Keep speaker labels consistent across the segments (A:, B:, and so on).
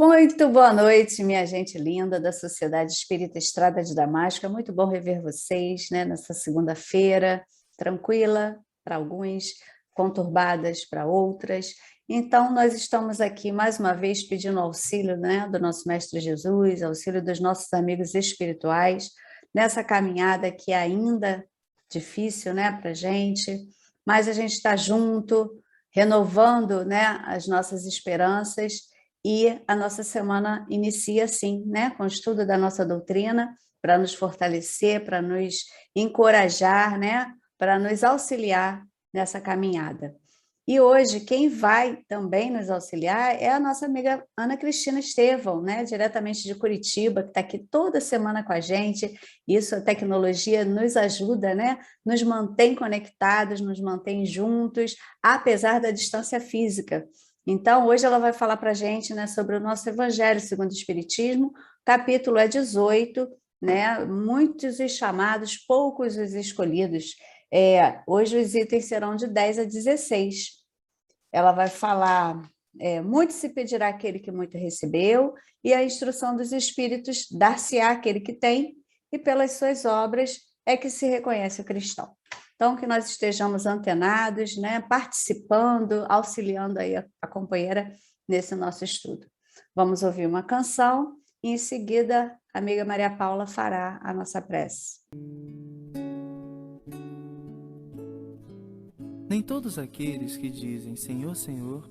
A: Muito boa noite, minha gente linda da Sociedade Espírita Estrada de Damasco. É muito bom rever vocês, né, nessa segunda-feira, tranquila para alguns, conturbadas para outras. Então, nós estamos aqui mais uma vez pedindo auxílio, né, do nosso Mestre Jesus, auxílio dos nossos amigos espirituais, nessa caminhada que é ainda difícil, né, para a gente, mas a gente está junto, renovando, né, as nossas esperanças. E a nossa semana inicia assim, né, com o estudo da nossa doutrina, para nos fortalecer, para nos encorajar, né, para nos auxiliar nessa caminhada. E hoje, quem vai também nos auxiliar é a nossa amiga Ana Cristina Estevão, né, diretamente de Curitiba, que está aqui toda semana com a gente. Isso, a tecnologia nos ajuda, né, nos mantém conectados, nos mantém juntos, apesar da distância física. Então, hoje ela vai falar para a gente, né, sobre o nosso Evangelho segundo o Espiritismo, capítulo é 18, né, muitos os chamados, poucos os escolhidos. Hoje os itens serão de 10 a 16. Ela vai falar, muito se pedirá aquele que muito recebeu, e a instrução dos Espíritos dar-se-á aquele que tem, e pelas suas obras é que se reconhece o cristão. Então, que nós estejamos antenados, né, participando, auxiliando aí a companheira nesse nosso estudo. Vamos ouvir uma canção e, em seguida, a amiga Maria Paula fará a nossa prece.
B: Nem todos aqueles que dizem Senhor, Senhor,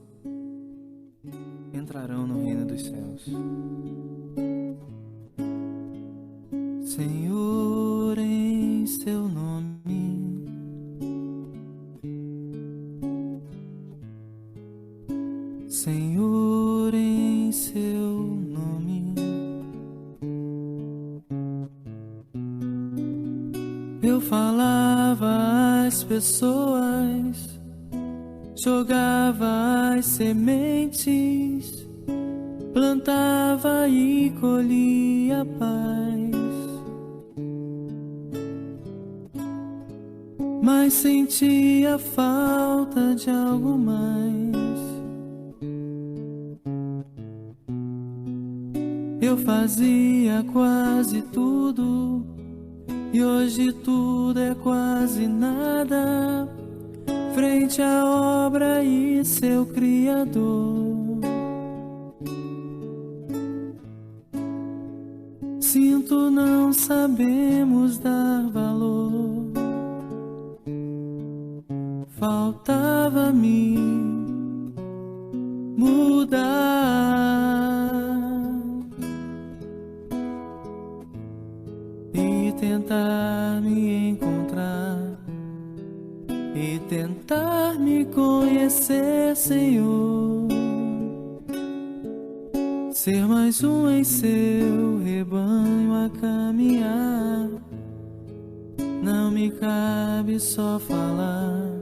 B: entrarão no reino dos céus. Senhor, em seu nome, Senhor, em seu nome, eu falava às pessoas, jogava as sementes, plantava e colhia paz, mas sentia falta de algo mais. Eu fazia quase tudo, e hoje tudo é quase nada, frente à obra e seu Criador. Sinto não sabemos dar valor, faltava-me mudar e tentar me encontrar e tentar me conhecer, Senhor, ser mais um em seu rebanho a caminhar. Não me cabe só falar,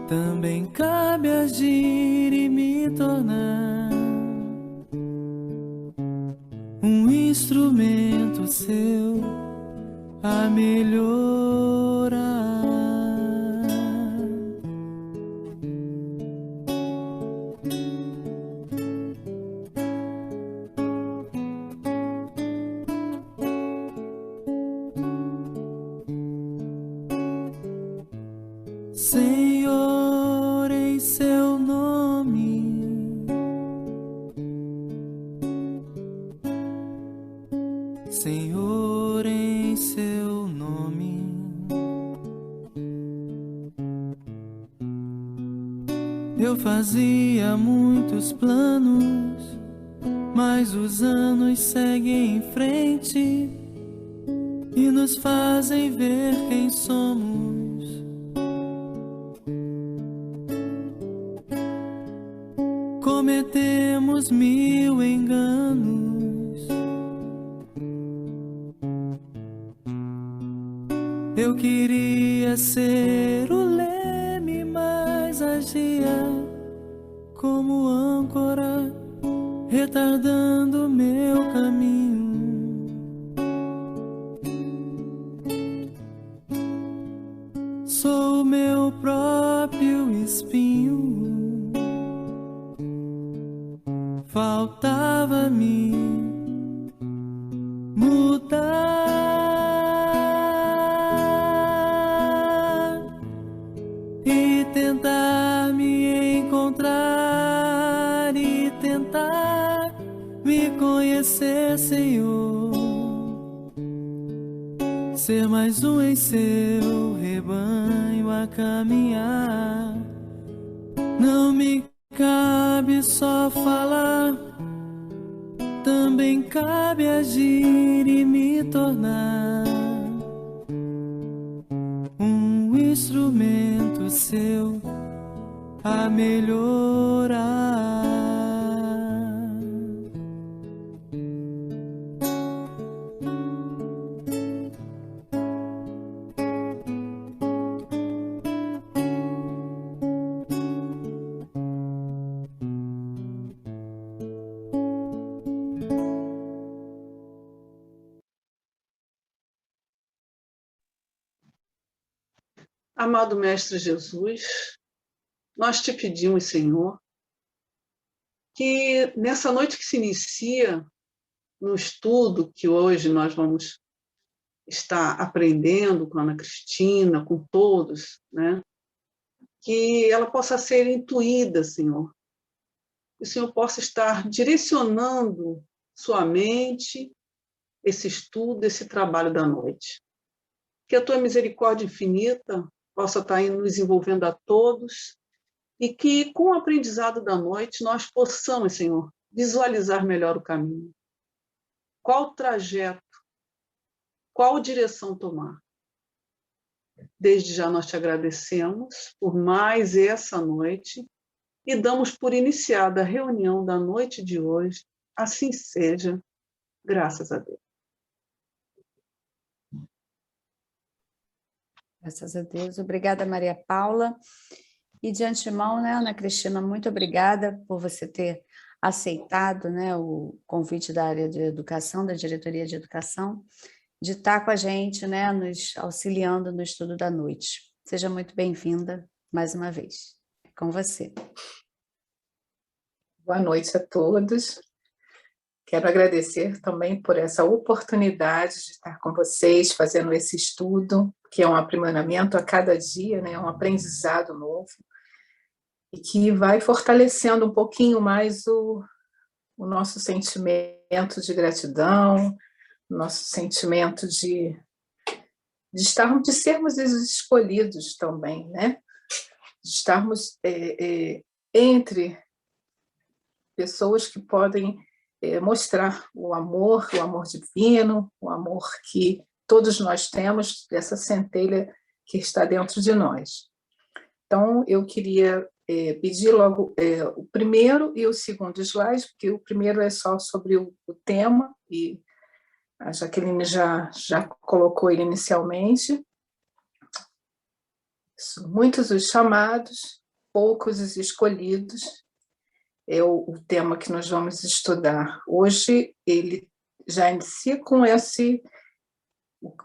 B: também cabe agir e me tornar um instrumento seu a melhorar. Senhor, em seu nome, Senhor, em seu nome, eu fazia muitos planos, mas os anos seguem em frente e nos fazem ver quem somos. Cometemos mil enganos. Eu queria ser o leme, mas agia como âncora, retardando meu caminho. Sou meu próprio espinho. Falta a mim mudar e tentar me encontrar e tentar me conhecer, Senhor. Ser mais um em seu rebanho a caminhar. Não me cabe só falar, também cabe agir e me tornar um instrumento seu a melhorar.
C: Amado Mestre Jesus, nós te pedimos, Senhor, que nessa noite que se inicia, no estudo que hoje nós vamos estar aprendendo com a Ana Cristina, com todos, né? Que ela possa ser intuída, Senhor. Que o Senhor possa estar direcionando sua mente, esse estudo, esse trabalho da noite. Que a tua misericórdia infinita possa estar nos envolvendo a todos e que, com o aprendizado da noite, nós possamos, Senhor, visualizar melhor o caminho. Qual trajeto, qual direção tomar. Desde já nós te agradecemos por mais essa noite e damos por iniciada a reunião da noite de hoje. Assim seja, graças a Deus.
A: Graças a Deus. Obrigada, Maria Paula. E de antemão, né, Ana Cristina, muito obrigada por você ter aceitado, né, o convite da área de educação, da diretoria de educação, de estar com a gente, né, nos auxiliando no estudo da noite. Seja muito bem-vinda mais uma vez. É com você.
D: Boa noite a todos. Quero agradecer também por essa oportunidade de estar com vocês, fazendo esse estudo, que é um aprimoramento a cada dia, né? Um aprendizado novo, e que vai fortalecendo um pouquinho mais o nosso sentimento de gratidão, o nosso sentimento de sermos os escolhidos também, né? De estarmos entre pessoas que podem mostrar o amor divino, o amor que todos nós temos, essa centelha que está dentro de nós. Então, eu queria pedir logo o primeiro e o segundo slide, porque o primeiro é só sobre o tema, e a Jaqueline já colocou ele inicialmente. Muitos os chamados, poucos os escolhidos, é o tema que nós vamos estudar. Hoje, ele já inicia com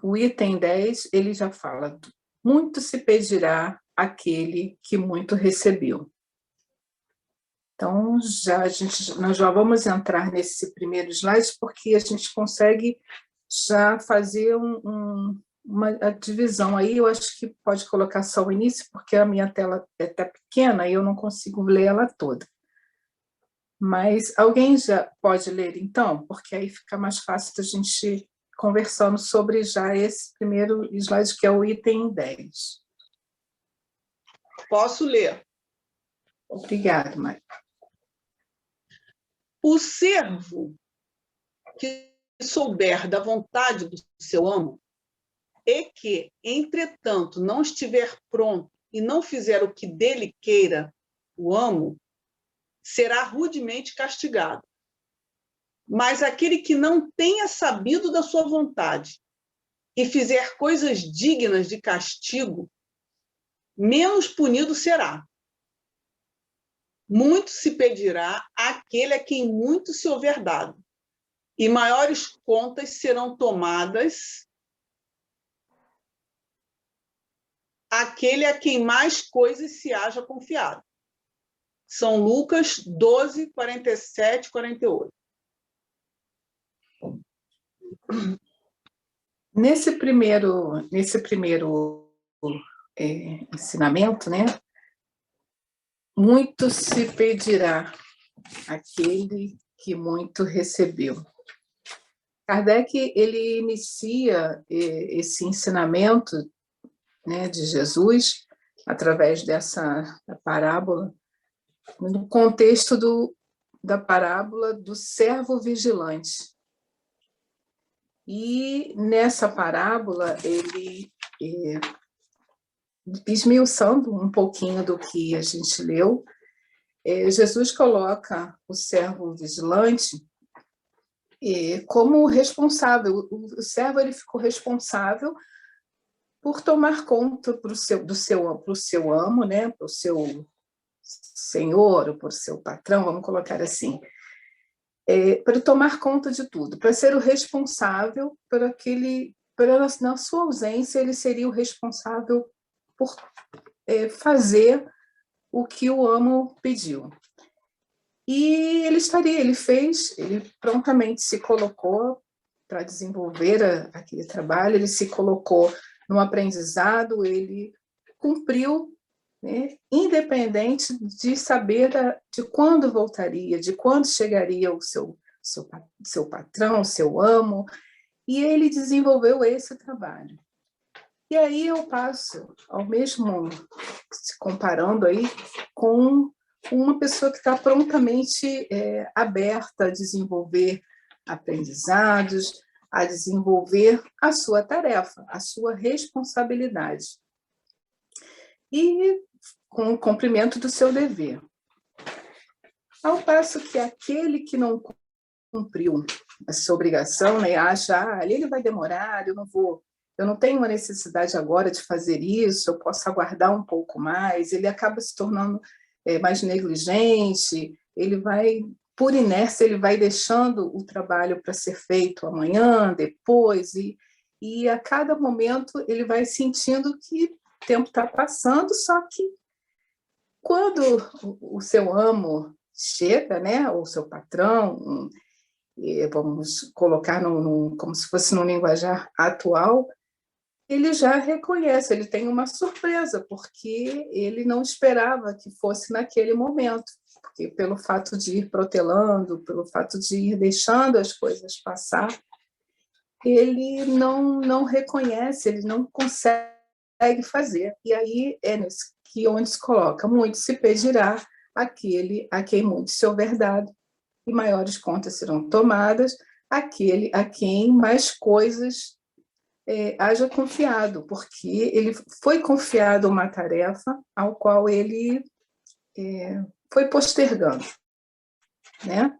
D: o item 10, ele já fala, muito se pedirá àquele que muito recebeu. Então, nós já vamos entrar nesse primeiro slide, porque a gente consegue já fazer uma divisão aí. Eu acho que pode colocar só o início, porque a minha tela é até pequena e eu não consigo ler ela toda. Mas alguém já pode ler, então? Porque aí fica mais fácil da gente ir conversando sobre já esse primeiro slide, que é o item 10.
C: Posso ler?
D: Obrigada, Maria.
C: O servo que souber da vontade do seu amo e que, entretanto, não estiver pronto e não fizer o que dele queira o amo, será rudemente castigado. Mas aquele que não tenha sabido da sua vontade e fizer coisas dignas de castigo, menos punido será. Muito se pedirá àquele a quem muito se houver dado, e maiores contas serão tomadas àquele a quem mais coisas se haja confiado. São Lucas 12, 47, 48.
D: Nesse primeiro ensinamento, né? Muito se pedirá aquele que muito recebeu. Kardec, ele inicia esse ensinamento, né, de Jesus através dessa parábola no contexto da parábola do servo vigilante. E nessa parábola, ele, esmiuçando um pouquinho do que a gente leu, Jesus coloca o servo vigilante como responsável. O servo, ele ficou responsável por tomar conta pro seu amo, né, para o seu senhor, ou para o seu patrão, vamos colocar assim, para tomar conta de tudo, para ser o responsável na sua ausência, ele seria o responsável por fazer o que o amo pediu. E ele prontamente se colocou para desenvolver aquele trabalho, ele se colocou no aprendizado, ele cumpriu, né, independente de saber de quando voltaria, de quando chegaria o seu patrão, o seu amo, e ele desenvolveu esse trabalho. E aí eu passo ao mesmo, se comparando aí com uma pessoa que está prontamente aberta a desenvolver aprendizados, a desenvolver a sua tarefa, a sua responsabilidade. E com o cumprimento do seu dever. Ao passo que aquele que não cumpriu a sua obrigação, né, acha, ali ele vai demorar, eu não tenho uma necessidade agora de fazer isso, eu posso aguardar um pouco mais, ele acaba se tornando mais negligente, ele vai, por inércia, ele vai deixando o trabalho para ser feito amanhã, depois, e a cada momento ele vai sentindo que o tempo está passando, só que quando o seu amo chega, né, ou o seu patrão, vamos colocar como se fosse no linguajar atual, ele já reconhece, ele tem uma surpresa, porque ele não esperava que fosse naquele momento, porque pelo fato de ir protelando, pelo fato de ir deixando as coisas passar, ele não reconhece, ele não consegue fazer. E aí é onde se coloca, muito se pedirá aquele a quem muito se houver dado, e maiores contas serão tomadas, aquele a quem mais coisas haja confiado, porque ele foi confiado uma tarefa ao qual ele foi postergando, né?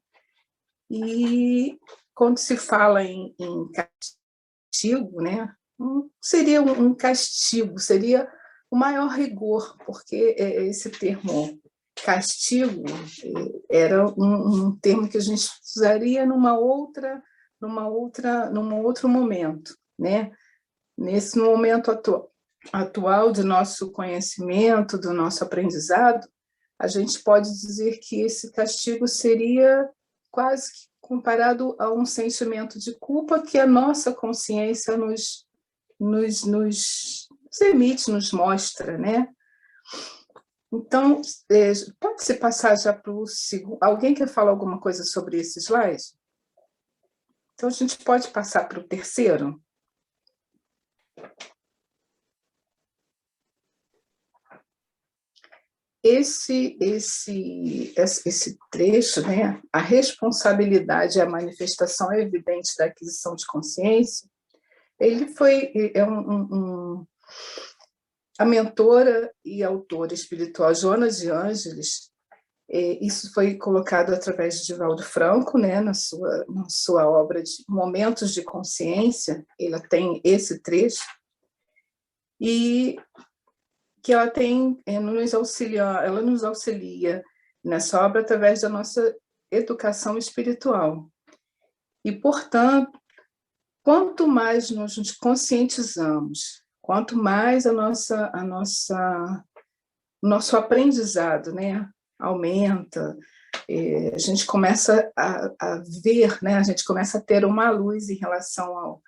D: E quando se fala em castigo, né, seria um castigo, seria o maior rigor, porque esse termo castigo era um termo que a gente usaria num outro momento, né? Nesse momento atual do nosso conhecimento, do nosso aprendizado, a gente pode dizer que esse castigo seria quase que comparado a um sentimento de culpa que a nossa consciência nos emite, nos mostra, né? Então, pode-se passar já para o segundo... Alguém quer falar alguma coisa sobre esse slide? Então, a gente pode passar para o terceiro? Esse trecho, né, a responsabilidade e a manifestação evidente da aquisição de consciência, ele foi a mentora e autora espiritual Joana de Ângeles. Isso foi colocado através de Divaldo Franco, né, na sua obra de Momentos de Consciência. Ela tem esse trecho, e que ela nos auxilia nessa obra através da nossa educação espiritual. E, portanto, quanto mais nós nos conscientizamos, quanto mais o nosso aprendizado, né, aumenta, a gente começa a ver, né? A gente começa a ter uma luz em relação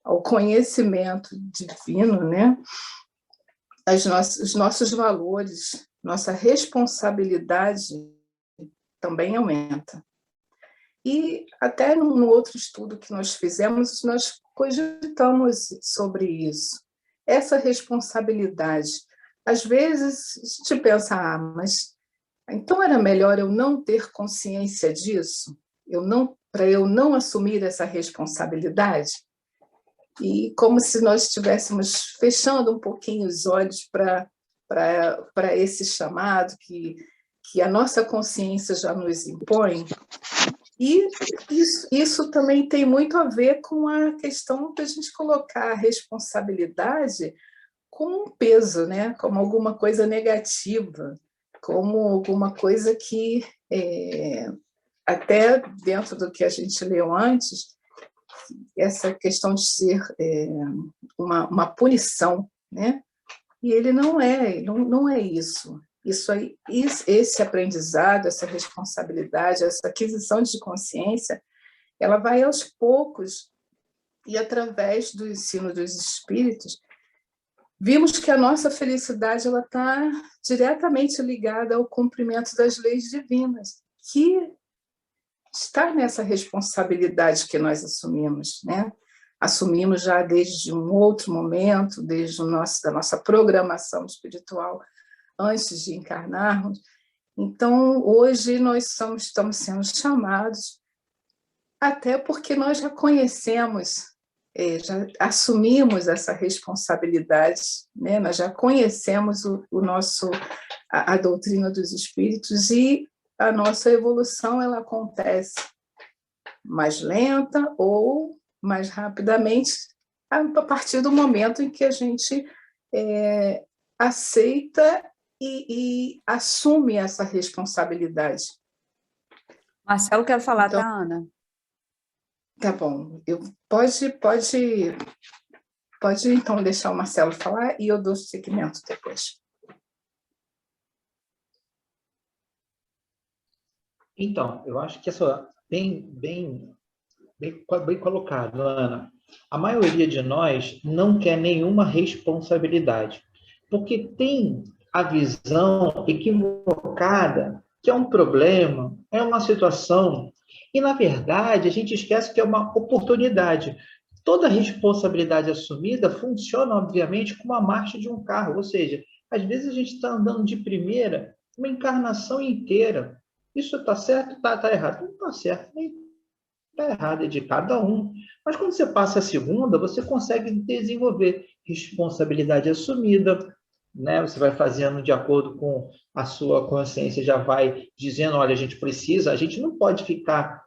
D: ao conhecimento divino, né? Os nossos valores, nossa responsabilidade também aumenta. E até no outro estudo que nós fizemos, nós cogitamos sobre isso. Essa responsabilidade. Às vezes, a gente pensa, mas então era melhor eu não ter consciência disso? Para eu não assumir essa responsabilidade? E como se nós estivéssemos fechando um pouquinho os olhos para esse chamado que a nossa consciência já nos impõe. E isso também tem muito a ver com a questão da gente colocar a responsabilidade como um peso, né? Como alguma coisa negativa, como alguma coisa que, até dentro do que a gente leu antes, essa questão de ser uma punição, né? E ele não é isso. Esse aprendizado, essa responsabilidade, essa aquisição de consciência, ela vai aos poucos e através do ensino dos espíritos, vimos que a nossa felicidade ela está diretamente ligada ao cumprimento das leis divinas, que está nessa responsabilidade que nós assumimos, né? Assumimos já desde um outro momento, desde da nossa programação espiritual, antes de encarnarmos. Então, hoje nós estamos sendo chamados, até porque nós já conhecemos, já assumimos essa responsabilidade, né? Nós já conhecemos a doutrina dos espíritos e a nossa evolução ela acontece mais lenta ou mais rapidamente a partir do momento em que a gente aceita e assume essa responsabilidade.
A: Marcelo quer falar,
D: Então,
A: tá, Ana?
D: Tá bom. Pode então deixar o Marcelo falar e eu dou seguimento depois.
E: Então, eu acho que essa bem colocado, Ana. A maioria de nós não quer nenhuma responsabilidade, porque tem a visão equivocada que é um problema, é uma situação, e na verdade a gente esquece que é uma oportunidade. Toda responsabilidade assumida funciona, obviamente, como a marcha de um carro, ou seja, às vezes a gente está andando de primeira uma encarnação inteira. Isso está certo? Está errado? Não está certo, nem está errado, é de cada um. Mas quando você passa a segunda, você consegue desenvolver responsabilidade assumida, né? Você vai fazendo de acordo com a sua consciência, já vai dizendo, olha, a gente não pode ficar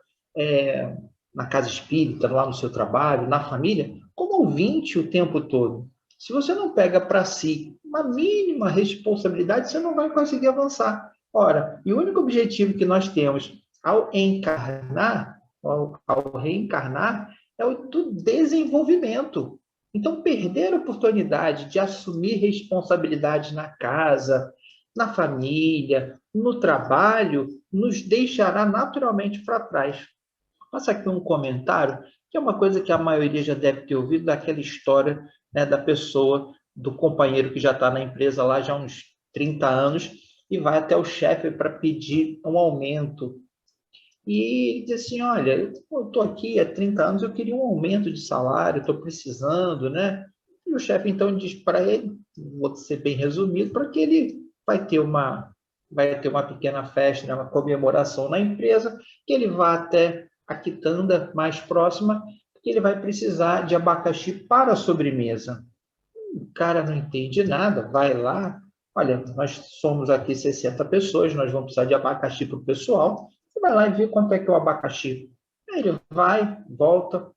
E: na casa espírita, lá no seu trabalho, na família, como ouvinte o tempo todo. Se você não pega para si uma mínima responsabilidade, você não vai conseguir avançar. Ora, e o único objetivo que nós temos ao encarnar, ao reencarnar, é o do desenvolvimento. Então, perder a oportunidade de assumir responsabilidade na casa, na família, no trabalho, nos deixará naturalmente para trás. Passa aqui um comentário, que é uma coisa que a maioria já deve ter ouvido, daquela história, né, da pessoa, do companheiro que já está na empresa lá já há uns 30 anos, e vai até o chefe para pedir um aumento. E diz assim, olha, eu estou aqui há 30 anos, eu queria um aumento de salário, estou precisando, né? E o chefe, então, diz para ele, vou ser bem resumido, para que ele vai ter uma pequena festa, né, uma comemoração na empresa, que ele vá até a quitanda mais próxima, que ele vai precisar de abacaxi para a sobremesa. O cara não entende nada, vai lá, olha, nós somos aqui 60 pessoas, nós vamos precisar de abacaxi para o pessoal, você vai lá e vê quanto é que é o abacaxi. Aí ele vai, volta,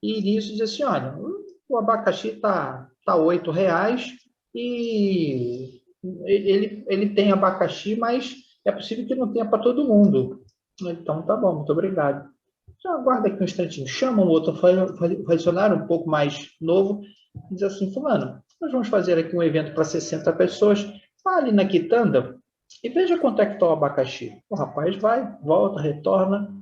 E: e nisso diz assim, olha, o abacaxi está R$8, e ele tem abacaxi, mas é possível que não tenha para todo mundo. Então, tá bom, muito obrigado. Já aguarda aqui um instantinho, chama um outro funcionário um pouco mais novo, diz assim, fulano, nós vamos fazer aqui um evento para 60 pessoas, vá ali na quitanda, e veja quanto é que está o abacaxi. O rapaz vai, volta, retorna.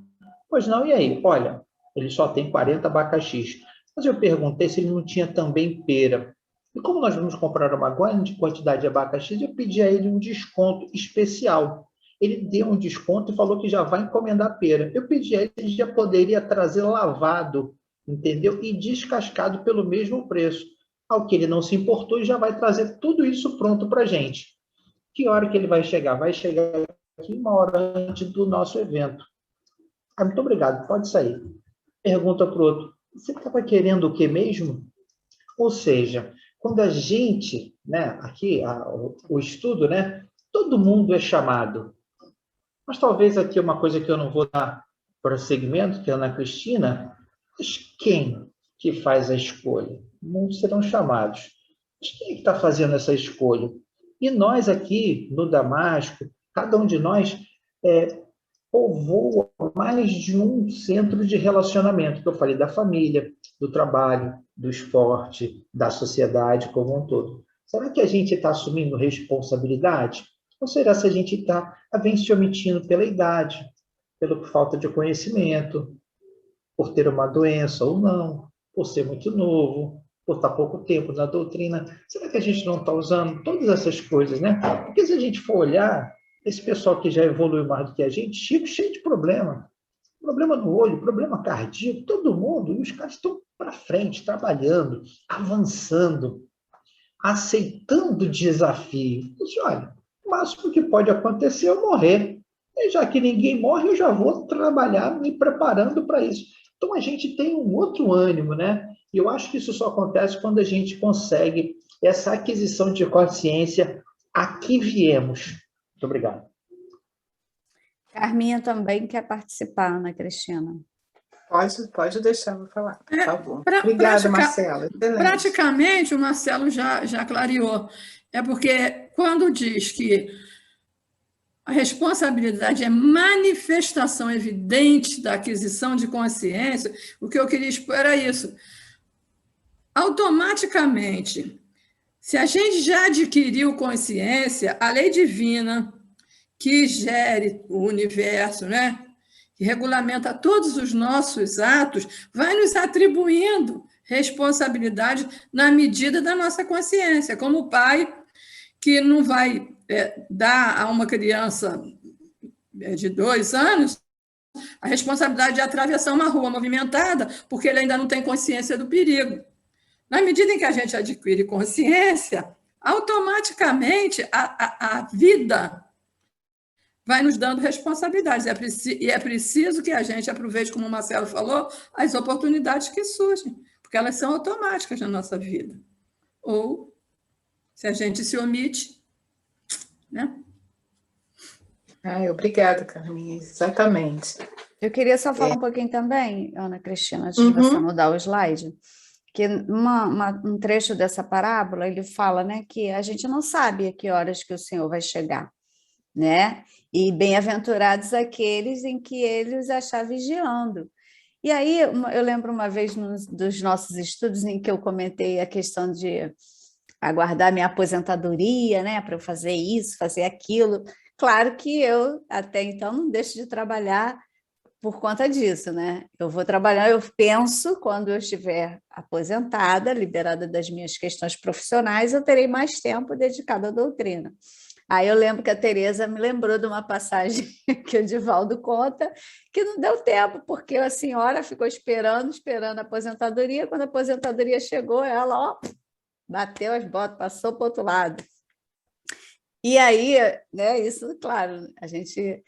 E: Pois não, e aí? Olha, ele só tem 40 abacaxis. Mas eu perguntei se ele não tinha também pera. E como nós vamos comprar uma grande quantidade de abacaxis, eu pedi a ele um desconto especial. Ele deu um desconto e falou que já vai encomendar pera. Eu pedi a ele se ele já poderia trazer lavado, entendeu? E descascado pelo mesmo preço. Ao que ele não se importou e já vai trazer tudo isso pronto para a gente. Que hora que ele vai chegar? Vai chegar aqui 1 hora antes do nosso evento. Ah, muito obrigado, pode sair. Pergunta para o outro, você estava querendo o que mesmo? Ou seja, quando a gente, né, aqui, o estudo, né, todo mundo é chamado. Mas talvez aqui uma coisa que eu não vou dar prosseguimento, que é a Ana Cristina, mas quem que faz a escolha? Muitos serão chamados. Mas quem é que está fazendo essa escolha? E nós aqui, no Damasco, cada um de nós povoa mais de um centro de relacionamento, que eu falei da família, do trabalho, do esporte, da sociedade como um todo. Será que a gente está assumindo responsabilidade? Ou será que a gente está se omitindo pela idade, pela falta de conhecimento, por ter uma doença ou não, por ser muito novo, por estar pouco tempo na doutrina? Será que a gente não está usando todas essas coisas, né? Porque se a gente for olhar, esse pessoal que já evoluiu mais do que a gente, cheio de problema. Problema no olho, problema cardíaco, todo mundo. E os caras estão para frente, trabalhando, avançando, aceitando o desafio. Disse, olha, o máximo que pode acontecer é eu morrer. E já que ninguém morre, eu já vou trabalhar me preparando para isso. Então, a gente tem um outro ânimo, né? E eu acho que isso só acontece quando a gente consegue essa aquisição de consciência. Aqui viemos. Muito obrigado.
A: Carminha também quer participar, Ana Cristina.
D: Pode deixar eu falar, por favor. Obrigada, Marcela. Excelente.
F: Praticamente, o Marcelo já clareou. É porque quando diz que a responsabilidade é manifestação evidente da aquisição de consciência, o que eu queria expor era isso. Automaticamente, se a gente já adquiriu consciência, a lei divina que gere o universo, né, que regulamenta todos os nossos atos, vai nos atribuindo responsabilidade na medida da nossa consciência, como o pai que não vai dar a uma criança de 2 anos a responsabilidade de atravessar uma rua movimentada, porque ele ainda não tem consciência do perigo. Na medida em que a gente adquire consciência, automaticamente a vida vai nos dando responsabilidades. E é preciso que a gente aproveite, como o Marcelo falou, as oportunidades que surgem, porque elas são automáticas na nossa vida. Ou, se a gente se omite, né?
D: Obrigada, Carminha, exatamente.
A: Eu queria só falar um pouquinho também, Ana Cristina, antes de você mudar o slide, que um trecho dessa parábola, ele fala, né, que a gente não sabe a que horas que o Senhor vai chegar, né? E bem-aventurados aqueles em que ele os achar vigiando. E aí, eu lembro uma vez dos nossos estudos em que eu comentei a questão de aguardar minha aposentadoria, né, para eu fazer isso, fazer aquilo. Claro que eu, até então, não deixo de trabalhar por conta disso, né? Eu vou trabalhar, eu penso, quando eu estiver aposentada, liberada das minhas questões profissionais, eu terei mais tempo dedicado à doutrina. Aí eu lembro que a Tereza me lembrou de uma passagem que o Divaldo conta, que não deu tempo, porque a senhora ficou esperando a aposentadoria, quando a aposentadoria chegou, ela, bateu as botas, passou para o outro lado. E aí, né, isso, claro, a gente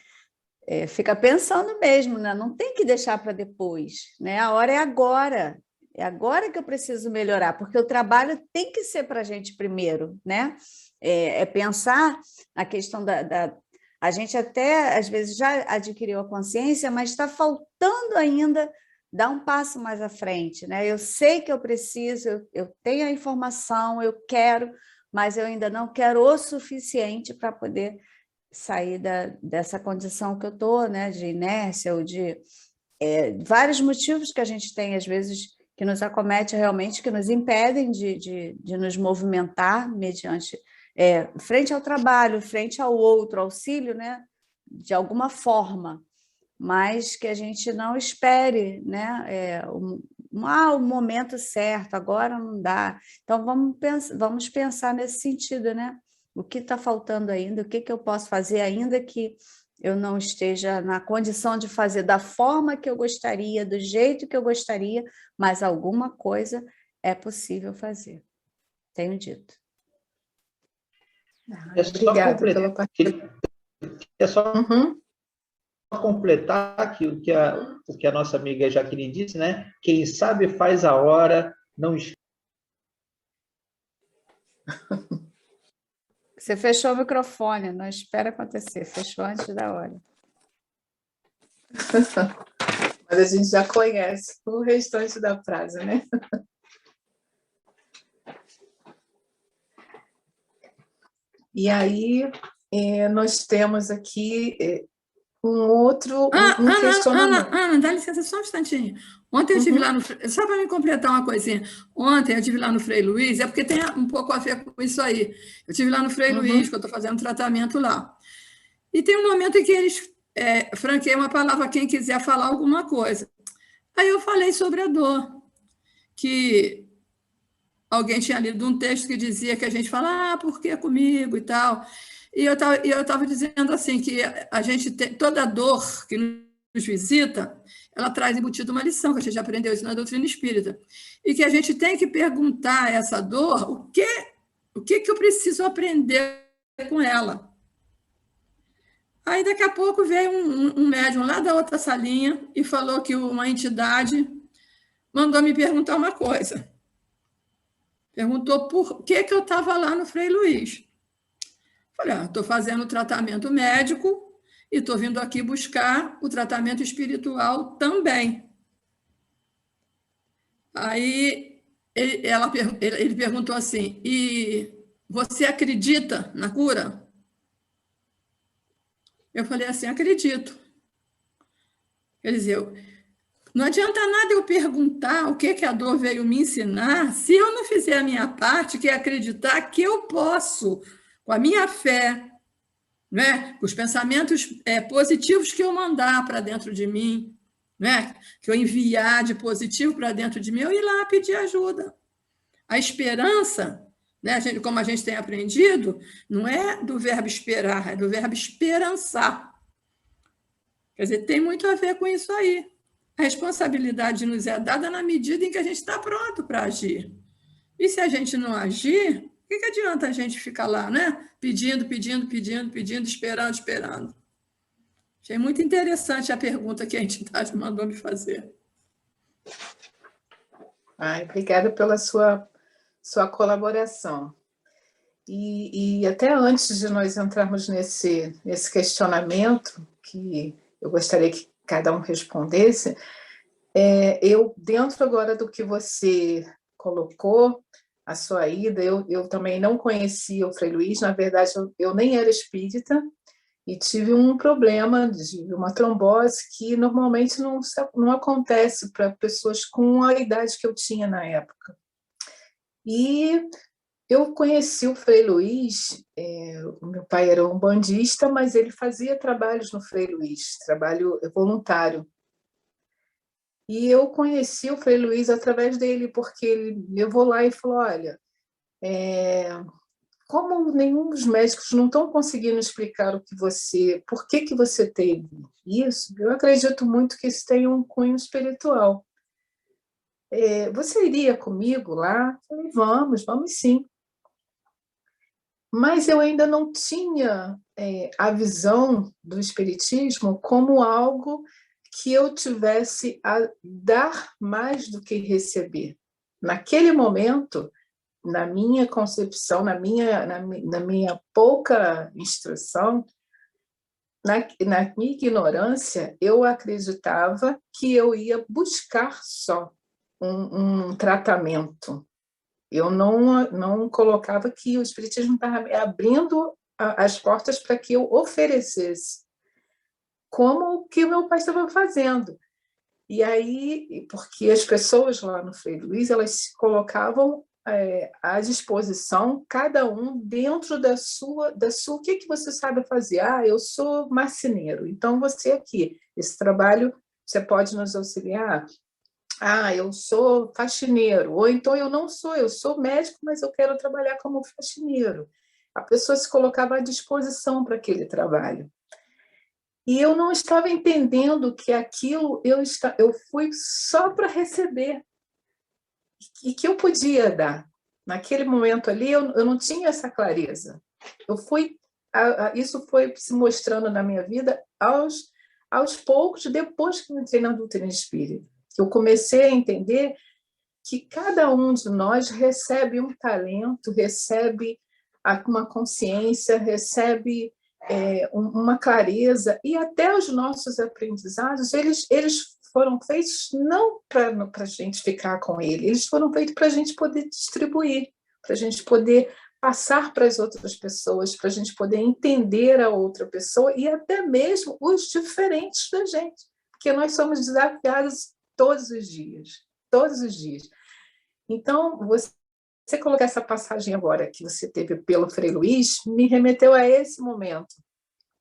A: fica pensando mesmo, né? Não tem que deixar para depois, né? A hora é agora que eu preciso melhorar, porque o trabalho tem que ser para a gente primeiro, né? Pensar na questão a gente até, às vezes, já adquiriu a consciência, mas está faltando ainda dar um passo mais à frente, né? Eu sei que eu preciso, eu tenho a informação, eu quero, mas eu ainda não quero o suficiente para poder sair dessa condição que eu estou, né, de inércia ou de vários motivos que a gente tem, às vezes, que nos acomete realmente, que nos impedem de nos movimentar mediante frente ao trabalho, frente ao outro, auxílio, né? De alguma forma, mas que a gente não espere, né? O momento certo, agora não dá. Então, vamos pensar nesse sentido, né? O que está faltando ainda, o que eu posso fazer ainda que eu não esteja na condição de fazer da forma que eu gostaria, do jeito que eu gostaria, mas alguma coisa é possível fazer. Tenho dito.
D: Obrigada pela participação.
E: É só completar aqui o que a nossa amiga Jaqueline disse, né? Quem sabe faz a hora, não esquece.
A: Você fechou o microfone, não espera acontecer, fechou antes da hora.
D: Mas a gente já conhece o restante da frase, né? E aí, nós temos aqui um outro questionamento.
F: Ana, dá licença só um instantinho. Ontem eu estive lá no... Só para me completar uma coisinha. Ontem eu estive lá no Frei Luiz, é porque tem um pouco a ver com isso aí. Eu estive lá no Frei Luiz, que eu estou fazendo tratamento lá. E tem um momento em que eles franqueiam uma palavra, quem quiser falar alguma coisa. Aí eu falei sobre a dor, que alguém tinha lido um texto que dizia que a gente fala, por que comigo e tal. E eu estava dizendo assim, que a gente tem toda dor que nos visita, ela traz embutida uma lição, que a gente aprendeu isso na doutrina espírita. E que a gente tem que perguntar a essa dor o que eu preciso aprender com ela. Aí, daqui a pouco, veio um médium lá da outra salinha e falou que uma entidade mandou me perguntar uma coisa. Perguntou por que eu estava lá no Frei Luiz. Falei, estou fazendo tratamento médico e estou vindo aqui buscar o tratamento espiritual também. Aí ele perguntou assim, e você acredita na cura? Eu falei assim, acredito. Quer dizer, não adianta nada eu perguntar o que a dor veio me ensinar se eu não fizer a minha parte, que é acreditar que eu posso, com a minha fé, né, com os pensamentos positivos que eu mandar para dentro de mim, né, que eu enviar de positivo para dentro de mim, eu ir lá pedir ajuda. A esperança, né, como a gente tem aprendido, não é do verbo esperar, é do verbo esperançar. Quer dizer, tem muito a ver com isso aí. A responsabilidade nos é dada na medida em que a gente está pronto para agir. E se a gente não agir, o que adianta a gente ficar lá, né? Pedindo, esperando. Achei muito interessante a pergunta que a entidade mandou me fazer.
D: Obrigada pela sua colaboração. E até antes de nós entrarmos nesse questionamento, que eu gostaria que cada um respondesse, eu, dentro agora do que você colocou, a sua ida, eu também não conhecia o Frei Luiz, na verdade, eu nem era espírita, e tive um problema de uma trombose que normalmente não acontece para pessoas com a idade que eu tinha na época. E eu conheci o Frei Luiz, o meu pai era umbandista, mas ele fazia trabalhos no Frei Luiz, trabalho voluntário. E eu conheci o Frei Luiz através dele, porque ele levou lá e falou, olha, como nenhum dos médicos não estão conseguindo explicar por que você teve isso, eu acredito muito que isso tem um cunho espiritual. Você iria comigo lá? Eu falei, vamos sim. Mas eu ainda não tinha a visão do espiritismo como algo que eu tivesse a dar mais do que receber. Naquele momento, na minha concepção, na minha pouca instrução, na minha ignorância, eu acreditava que eu ia buscar só um tratamento. Eu não colocava que o espiritismo estava abrindo as portas para que eu oferecesse, como o que o meu pai estava fazendo. E aí, porque as pessoas lá no Frei Luiz, elas se colocavam à disposição, cada um dentro da sua, o que você sabe fazer? Ah, eu sou marceneiro, então você aqui, esse trabalho você pode nos auxiliar? Ah, eu sou faxineiro, ou então eu sou médico, mas eu quero trabalhar como faxineiro. A pessoa se colocava à disposição para aquele trabalho. E eu não estava entendendo que aquilo eu fui só para receber, e que eu podia dar. Naquele momento ali, eu não tinha essa clareza. Isso foi se mostrando na minha vida aos poucos, depois que eu entrei na doutrina espírita. Eu comecei a entender que cada um de nós recebe um talento, recebe uma consciência, recebe uma clareza, e até os nossos aprendizados, eles foram feitos não para a gente ficar com ele, eles foram feitos para a gente poder distribuir, para a gente poder passar para as outras pessoas, para a gente poder entender a outra pessoa e até mesmo os diferentes da gente, porque nós somos desafiados todos os dias, todos os dias. Então, você colocar essa passagem agora que você teve pelo Frei Luiz, me remeteu a esse momento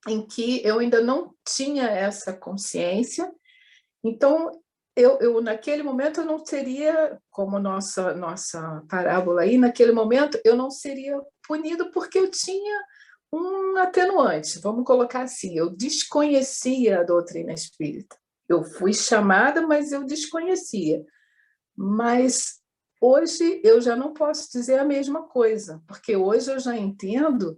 D: em que eu ainda não tinha essa consciência. Então, eu naquele momento, eu não seria, como nossa parábola aí, naquele momento, eu não seria punido porque eu tinha um atenuante, vamos colocar assim, eu desconhecia a doutrina espírita. Eu fui chamada, mas eu desconhecia. Mas hoje eu já não posso dizer a mesma coisa, porque hoje eu já entendo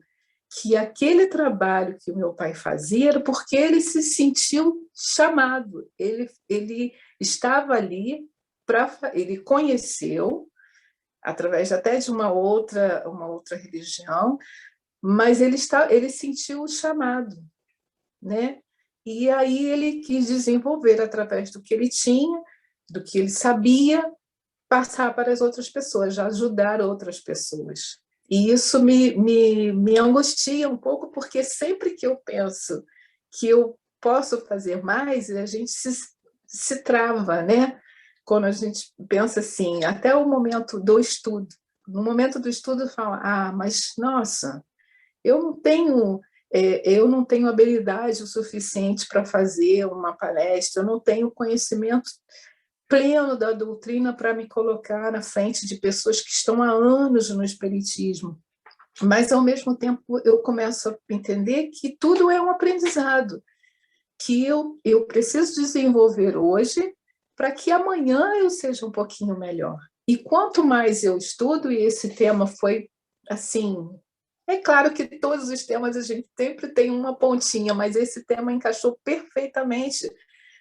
D: que aquele trabalho que o meu pai fazia era porque ele se sentiu chamado. Ele estava ali, ele conheceu, através até de uma outra religião, mas ele sentiu o chamado, né? E aí ele quis desenvolver, através do que ele tinha, do que ele sabia, passar para as outras pessoas, já ajudar outras pessoas. E isso me angustia um pouco, porque sempre que eu penso que eu posso fazer mais, a gente se trava, né? Quando a gente pensa assim, até o momento do estudo. No momento do estudo, fala, mas, nossa, eu não tenho habilidade o suficiente para fazer uma palestra, eu não tenho conhecimento pleno da doutrina para me colocar na frente de pessoas que estão há anos no espiritismo. Mas, ao mesmo tempo, eu começo a entender que tudo é um aprendizado, que eu preciso desenvolver hoje para que amanhã eu seja um pouquinho melhor. E quanto mais eu estudo, e esse tema foi assim... É claro que todos os temas a gente sempre tem uma pontinha, mas esse tema encaixou perfeitamente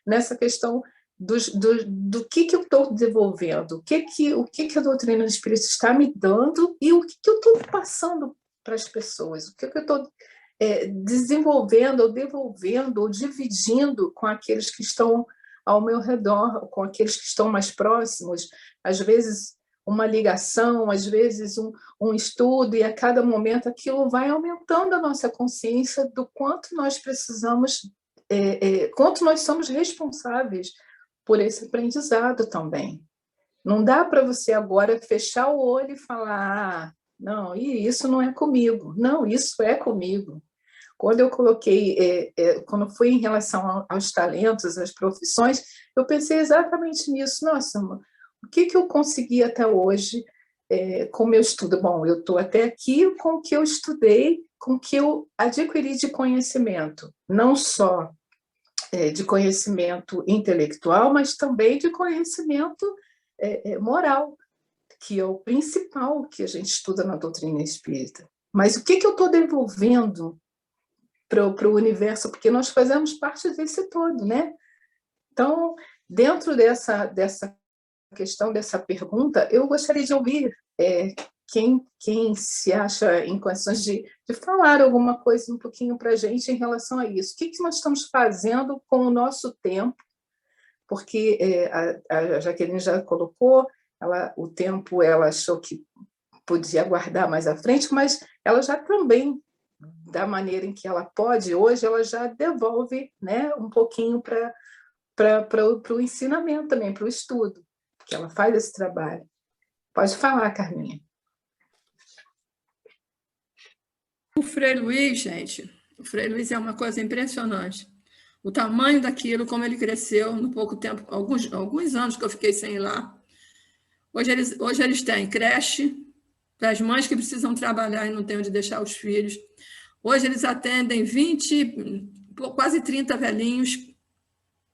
D: nessa questão do que eu estou desenvolvendo, o que a doutrina espírita está me dando e o que eu estou passando para as pessoas, o que eu estou desenvolvendo, ou devolvendo, ou dividindo com aqueles que estão ao meu redor, com aqueles que estão mais próximos, às vezes uma ligação, às vezes um estudo, e a cada momento aquilo vai aumentando a nossa consciência do quanto nós precisamos, quanto nós somos responsáveis por esse aprendizado também. Não dá para você agora fechar o olho e falar, não, isso não é comigo. Não, isso é comigo. Quando eu coloquei, quando fui em relação aos talentos, às profissões, eu pensei exatamente nisso. Nossa, o que eu consegui até hoje com o meu estudo? Bom, eu estou até aqui com o que eu estudei, com o que eu adquiri de conhecimento, não só de conhecimento intelectual, mas também de conhecimento moral, que é o principal que a gente estuda na doutrina espírita. Mas o que eu estou devolvendo para o universo? Porque nós fazemos parte desse todo, né? Então, dentro dessa questão, dessa pergunta, eu gostaria de ouvir quem se acha em condições de falar alguma coisa um pouquinho para a gente em relação a isso. O que nós estamos fazendo com o nosso tempo? Porque a Jaqueline já colocou, o tempo ela achou que podia aguardar mais à frente, mas ela já também, da maneira em que ela pode, hoje ela já devolve, né, um pouquinho para o ensinamento também, para o estudo, que ela faz esse trabalho. Pode falar, Carminha.
F: O Frei Luiz, gente, o Frei Luiz é uma coisa impressionante. O tamanho daquilo, como ele cresceu no pouco tempo, alguns anos que eu fiquei sem ir lá. Hoje eles têm creche para as mães que precisam trabalhar e não têm onde deixar os filhos. Hoje eles atendem 20, quase 30 velhinhos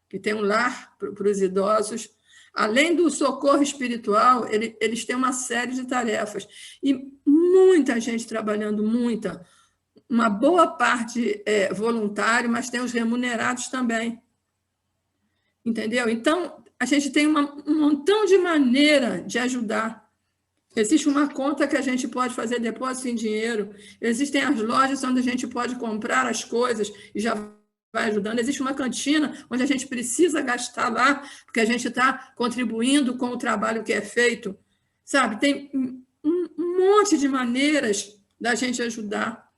F: que têm um lar para os idosos. Além do socorro espiritual, eles têm uma série de tarefas. E muita gente trabalhando, muita. Uma boa parte é voluntário, mas tem os remunerados também. Entendeu? Então, a gente tem um montão de maneira de ajudar. Existe uma conta que a gente pode fazer depósito em dinheiro. Existem as lojas onde a gente pode comprar as coisas e já vai ajudando. Existe uma cantina onde a gente precisa gastar lá, porque a gente está contribuindo com o trabalho que é feito. Sabe? Tem um monte de maneiras da gente ajudar.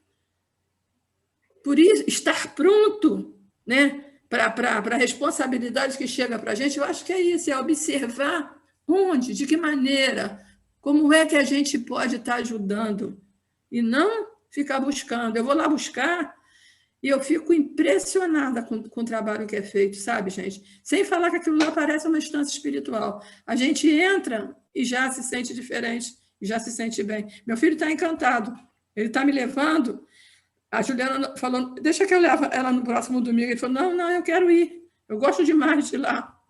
F: Por isso, estar pronto, né, para a responsabilidade que chega para a gente, eu acho que é isso, é observar onde, de que maneira, como é que a gente pode estar ajudando e não ficar buscando. Eu vou lá buscar e eu fico impressionada com o trabalho que é feito, sabe, gente? Sem falar que aquilo lá parece uma instância espiritual. A gente entra e já se sente diferente, já se sente bem. Meu filho está encantado, ele está me levando. A Juliana falou, deixa que eu levo ela no próximo domingo. Ele falou, não, eu quero ir. Eu gosto demais de ir lá.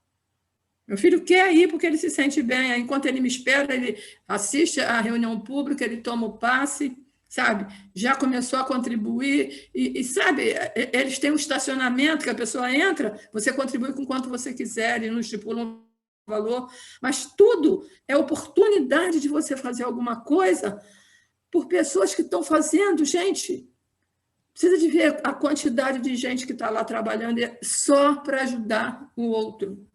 F: Meu filho quer ir porque ele se sente bem. Aí, enquanto ele me espera, ele assiste à reunião pública, ele toma o passe, sabe? Já começou a contribuir. E sabe, eles têm um estacionamento que a pessoa entra, você contribui com quanto você quiser, e não estipula um valor. Mas tudo é oportunidade de você fazer alguma coisa por pessoas que estão fazendo, gente. Precisa de ver a quantidade de gente que está lá trabalhando só para ajudar o outro.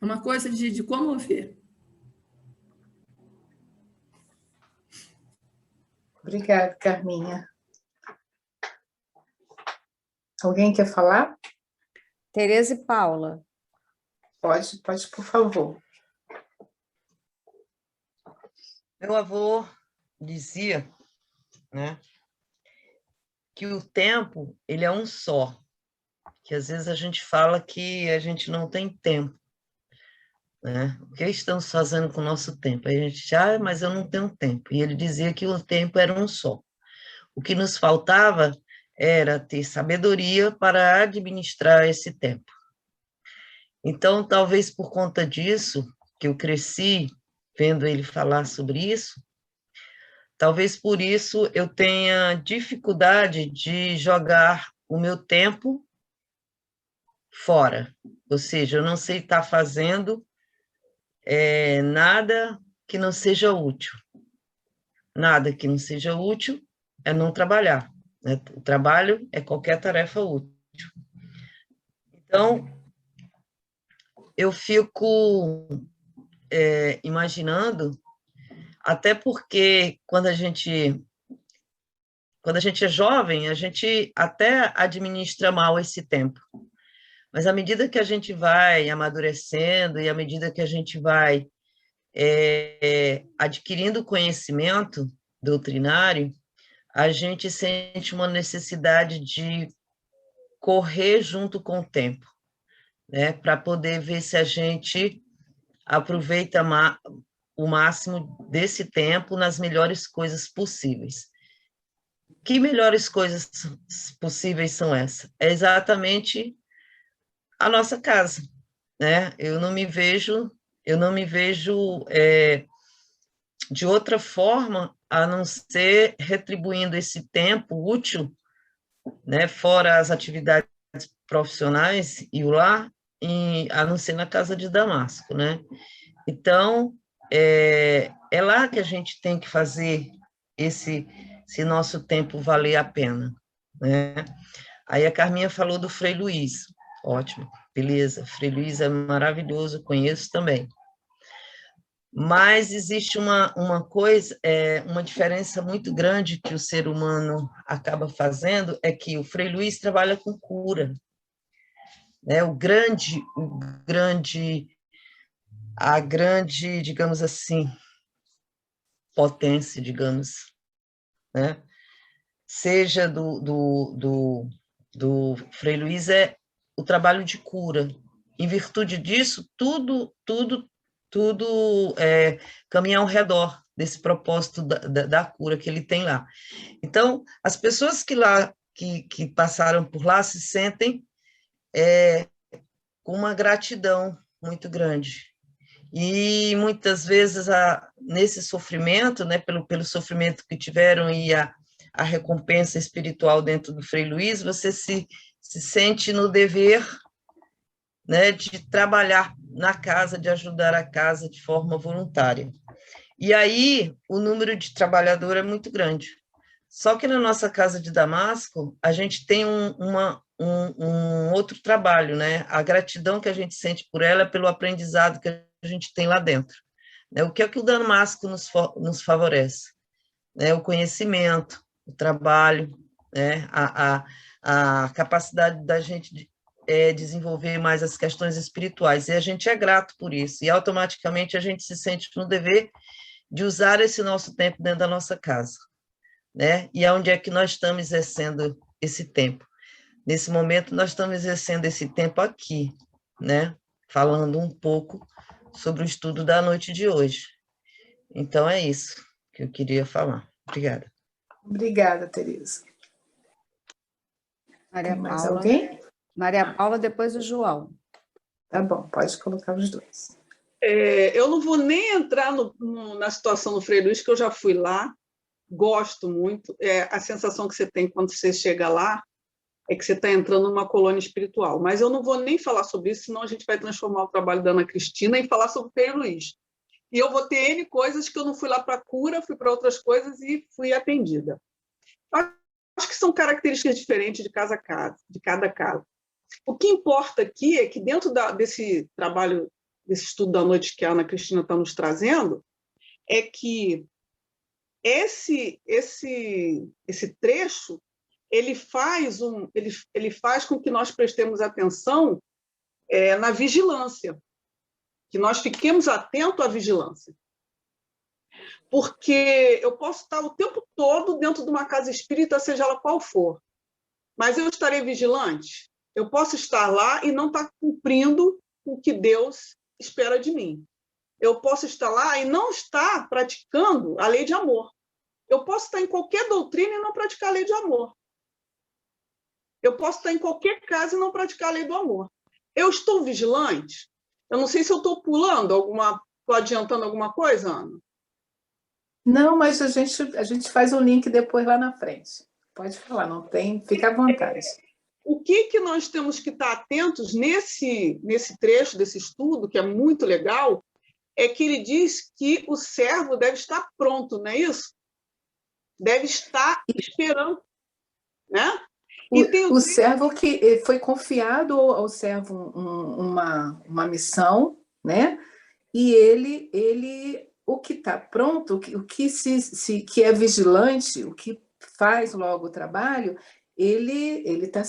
F: É uma coisa de comover.
D: Obrigada, Carminha. Alguém quer falar?
A: Tereza e Paula.
D: Pode, por favor.
G: Meu avô dizia, né, que o tempo ele é um só, que às vezes a gente fala que a gente não tem tempo, né? O que estamos fazendo com o nosso tempo? A gente diz, mas eu não tenho tempo. E ele dizia que o tempo era um só. O que nos faltava era ter sabedoria para administrar esse tempo. Então, talvez por conta disso, que eu cresci vendo ele falar sobre isso, talvez por isso eu tenha dificuldade de jogar o meu tempo fora. Ou seja, eu não sei estar fazendo nada que não seja útil. Nada que não seja útil é não trabalhar, né? O trabalho é qualquer tarefa útil. Então, eu fico imaginando, até porque quando a gente é jovem, a gente até administra mal esse tempo. Mas à medida que a gente vai amadurecendo e à medida que a gente vai adquirindo conhecimento doutrinário, a gente sente uma necessidade de correr junto com o tempo, né, para poder ver se a gente aproveita o máximo desse tempo nas melhores coisas possíveis. Que melhores coisas possíveis são essas? É exatamente a nossa casa, né? Eu não me vejo de outra forma a não ser retribuindo esse tempo útil, né, fora as atividades profissionais e o lar, a não ser na casa de Damasco, né? Então, é lá que a gente tem que fazer esse nosso tempo valer a pena, né? Aí a Carminha falou do Frei Luiz, ótimo, beleza, Frei Luiz é maravilhoso, conheço também. Mas existe uma coisa, uma diferença muito grande que o ser humano acaba fazendo, é que o Frei Luiz trabalha com cura, né? A grande, digamos assim, potência, digamos, né? Seja do Frei Luiz, é o trabalho de cura. Em virtude disso, tudo caminha ao redor desse propósito da cura que ele tem lá. Então, as pessoas que passaram por lá se sentem com uma gratidão muito grande. E muitas vezes, nesse sofrimento, né, pelo sofrimento que tiveram e a recompensa espiritual dentro do Frei Luiz, você se sente no dever, né, de trabalhar na casa, de ajudar a casa de forma voluntária. E aí, o número de trabalhador é muito grande. Só que na nossa casa de Damasco, a gente tem um outro trabalho, né? A gratidão que a gente sente por ela é pelo aprendizado que a gente tem lá dentro. Né? O que é que o Damasco nos favorece? Né? O conhecimento, o trabalho, né? A capacidade da gente desenvolver mais as questões espirituais. E a gente é grato por isso. E automaticamente a gente se sente no dever de usar esse nosso tempo dentro da nossa casa. Né? E aonde é que nós estamos exercendo esse tempo? Nesse momento, nós estamos exercendo esse tempo aqui, né? Falando um pouco sobre o estudo da noite de hoje. Então, é isso que eu queria falar. Obrigada.
D: Obrigada, Tereza.
A: Maria
D: Tem mais
A: Paula.
D: alguém?
A: Maria Paula, depois o João.
D: Tá bom, pode colocar os dois.
C: Eu não vou nem entrar na situação do Frei Luiz, que eu já fui lá, gosto muito. A sensação que você tem quando você chega lá é que você está entrando numa colônia espiritual. Mas eu não vou nem falar sobre isso, senão a gente vai transformar o trabalho da Ana Cristina em falar sobre o Frei Luiz. E eu vou ter N coisas que eu não fui lá para cura, fui para outras coisas e fui atendida. Acho que são características diferentes de casa a casa, de cada casa. O que importa aqui é que dentro desse trabalho, desse estudo da noite que a Ana Cristina está nos trazendo, é que esse trecho ele faz com que nós prestemos atenção na vigilância, que nós fiquemos atentos à vigilância. Porque eu posso estar o tempo todo dentro de uma casa espírita, seja ela qual for, mas eu estarei vigilante? Eu posso estar lá e não estar cumprindo o que Deus espera de mim. Eu posso estar lá e não estar praticando a lei de amor. Eu posso estar em qualquer doutrina e não praticar a lei de amor. Eu posso estar em qualquer casa e não praticar a lei do amor. Eu estou vigilante? Eu não sei se eu estou pulando estou adiantando alguma coisa, Ana?
D: Não, mas a gente faz o link depois lá na frente. Pode falar, não tem, fica à vontade.
C: O que nós temos que estar atentos nesse trecho desse estudo, que é muito legal, é que ele diz que o servo deve estar pronto, não é isso? Deve estar esperando, né?
D: O servo que foi confiado ao servo uma missão, né? E ele o que está pronto, o que que é vigilante, o que faz logo o trabalho, ele está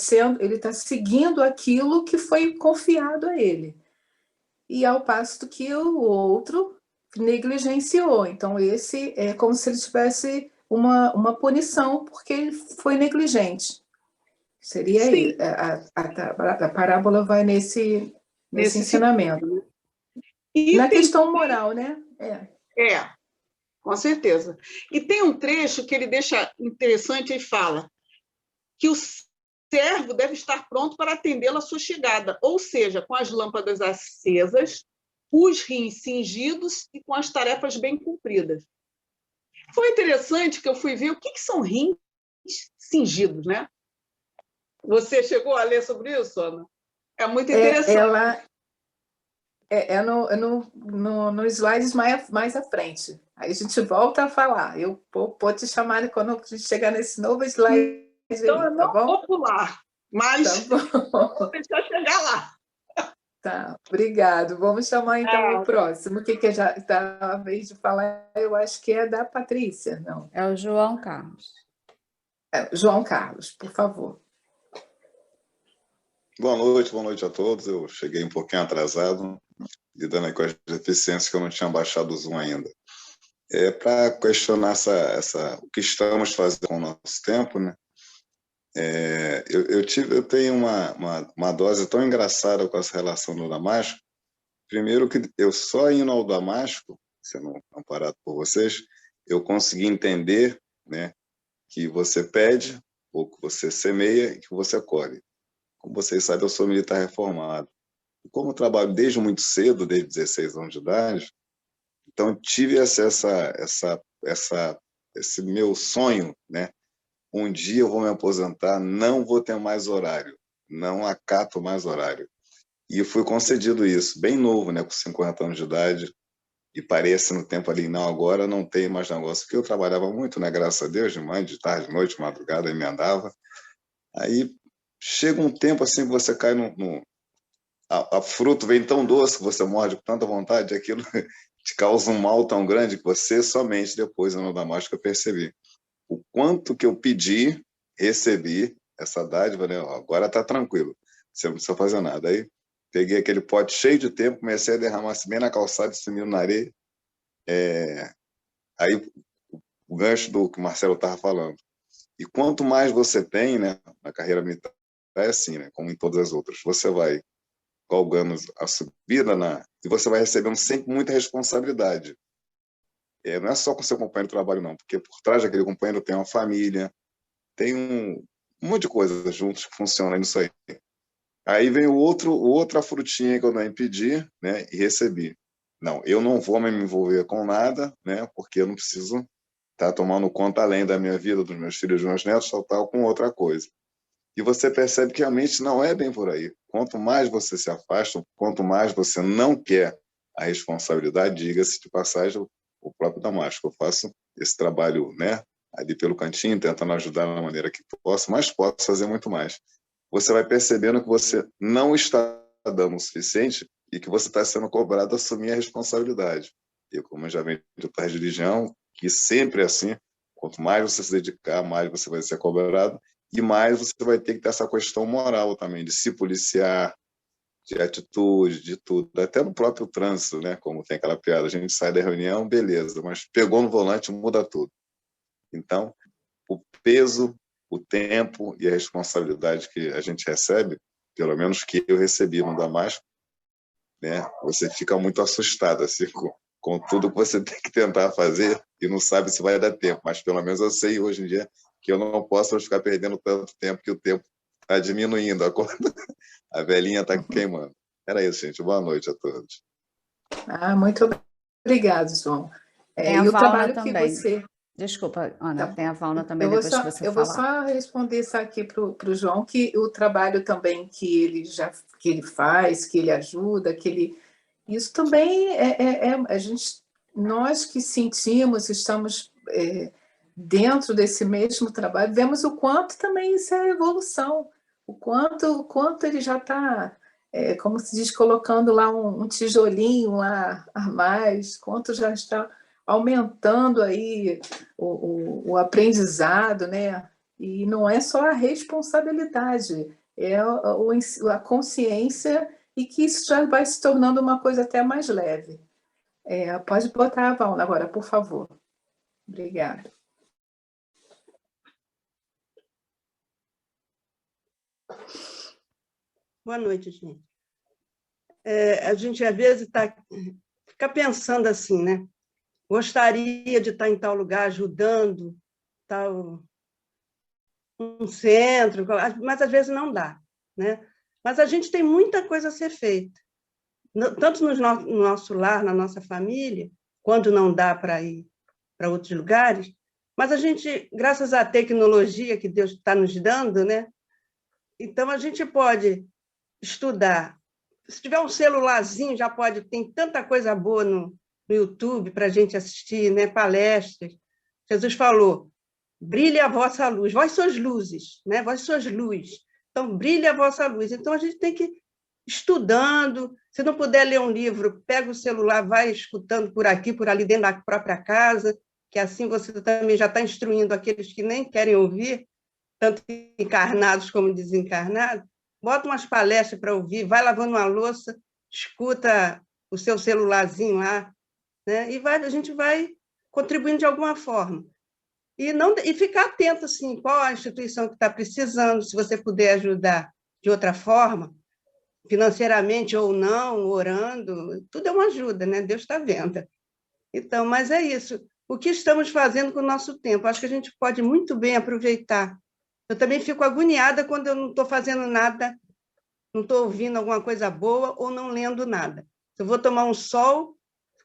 D: seguindo aquilo que foi confiado a ele. E ao passo que o outro negligenciou. Então, esse é como se ele tivesse uma punição, porque ele foi negligente. Seria aí. A parábola vai nesse ensinamento.
C: Sentido. E
D: na questão moral, né?
C: Com certeza. E tem um trecho que ele deixa interessante e fala que o servo deve estar pronto para atendê-lo à sua chegada, ou seja, com as lâmpadas acesas, os rins cingidos e com as tarefas bem cumpridas. Foi interessante que eu fui ver o que são rins cingidos, né? Você chegou a ler sobre isso, Ana? É muito interessante.
D: No slides mais à frente. Aí a gente volta a falar. Eu vou te chamar quando a gente chegar nesse novo slide.
C: Então, eu não vou pular, mas
D: tá
C: vou deixar chegar lá.
D: Tá, obrigado. Vamos chamar então o próximo. O que já está a vez de falar? Eu acho que é da Patrícia, não?
A: É o João Carlos.
D: João Carlos, por favor.
H: Boa noite a todos. Eu cheguei um pouquinho atrasado, lidando com as deficiências que eu não tinha baixado o Zoom ainda. Para questionar o que estamos fazendo com o nosso tempo, né? Eu tenho uma dose tão engraçada com essa relação do Damasco. Primeiro que eu só indo ao Damasco, sendo amparado por vocês, eu consegui entender, né, que você pede, ou que você semeia e que você colhe. Como vocês sabem, eu sou militar reformado. E como eu trabalho desde muito cedo, desde 16 anos de idade, então eu tive esse meu sonho, né? Um dia eu vou me aposentar, não vou ter mais horário, não acato mais horário. E fui concedido isso, bem novo, né, com 50 anos de idade, e parece no tempo ali, não, agora não tem mais negócio, porque eu trabalhava muito, né, graças a Deus, de manhã, de tarde, de noite, de madrugada, emendava. Aí chega um tempo assim que você cai a fruto vem tão doce que você morde com tanta vontade, aquilo te causa um mal tão grande que você somente depois, no Damasco, eu percebi. O quanto que eu pedi, recebi essa dádiva, né? Agora está tranquilo, você não precisa fazer nada. Aí peguei aquele pote cheio de tempo, comecei a derramar assim, bem na calçada, sumindo na areia. Aí o gancho do que o Marcelo estava falando. E quanto mais você tem, né, na carreira militar, é assim, né, como em todas as outras, você vai galgando a subida e você vai recebendo sempre muita responsabilidade. Não é só com seu companheiro de trabalho, não, porque por trás daquele companheiro tem uma família, tem um monte de coisas juntos que funcionam nisso aí. Aí vem outra frutinha que eu não pedi, né, e recebi. Não, eu não vou me envolver com nada, né, porque eu não preciso estar tomando conta além da minha vida, dos meus filhos, dos meus netos, tal, com outra coisa. E você percebe que realmente não é bem por aí. Quanto mais você se afasta, quanto mais você não quer a responsabilidade, diga-se de passagem, o próprio Damasco. Eu faço esse trabalho, né, ali pelo cantinho, tentando ajudar da maneira que posso, mas posso fazer muito mais. Você vai percebendo que você não está dando o suficiente e que você está sendo cobrado a assumir a responsabilidade. E como eu já venho de outra religião, que sempre é assim, quanto mais você se dedicar, mais você vai ser cobrado, e mais você vai ter que ter essa questão moral também, de se policiar, de atitude, de tudo. Até no próprio trânsito, né? Como tem aquela piada, a gente sai da reunião, beleza, mas pegou no volante, muda tudo. Então, o peso, o tempo e a responsabilidade que a gente recebe, pelo menos que eu recebi no Damasco, né? Você fica muito assustado assim, com tudo que você tem que tentar fazer e não sabe se vai dar tempo, mas pelo menos eu sei hoje em dia que eu não posso ficar perdendo tanto tempo, que o tempo está diminuindo, a velhinha está queimando. Era isso, gente. Boa noite a todos.
D: Muito obrigado, João.
A: Tem a
D: e o
A: Valna
D: trabalho
A: também.
D: que você...
A: Desculpa, Ana,
D: Tá.
A: tem a Valna também,
D: Eu
A: depois que você
D: eu
A: falar.
D: vou só responder isso aqui para o João, que o trabalho também que ele faz, que ele ajuda, isso também a gente, nós que sentimos, estamos dentro desse mesmo trabalho, vemos o quanto também isso é evolução, o quanto ele já está, como se diz, colocando lá um tijolinho lá a mais, quanto já está aumentando aí o aprendizado, né? E não é só a responsabilidade, é a consciência, e que isso já vai se tornando uma coisa até mais leve. Pode botar a Valna agora, por favor. Obrigada.
I: Boa noite, gente. A gente, às vezes, fica pensando assim, né? Gostaria de estar em tal lugar ajudando, um centro, mas às vezes não dá, né? Mas a gente tem muita coisa a ser feita, tanto no nosso lar, na nossa família, quando não dá para ir para outros lugares, mas a gente, graças à tecnologia que Deus está nos dando, né? Então a gente pode estudar. Se tiver um celularzinho, já pode, tem tanta coisa boa no YouTube para a gente assistir, né? Palestras. Jesus falou: brilhe a vossa luz, vós sois luzes, né? Vós sois luz. Então, brilhe a vossa luz. Então, a gente tem que ir estudando. Se não puder ler um livro, pega o celular, vai escutando por aqui, por ali, dentro da própria casa, que assim você também já está instruindo aqueles que nem querem ouvir, tanto encarnados como desencarnados. Bota umas palestras para ouvir, vai lavando uma louça, escuta o seu celularzinho lá, né? E a gente vai contribuindo de alguma forma. E ficar atento, assim, qual a instituição que está precisando, se você puder ajudar de outra forma, financeiramente ou não, orando, tudo é uma ajuda, né? Deus está vendo. Então, mas é isso. O que estamos fazendo com o nosso tempo? Acho que a gente pode muito bem aproveitar. Eu também fico agoniada quando eu não estou fazendo nada, não estou ouvindo alguma coisa boa ou não lendo nada. Se eu vou tomar um sol,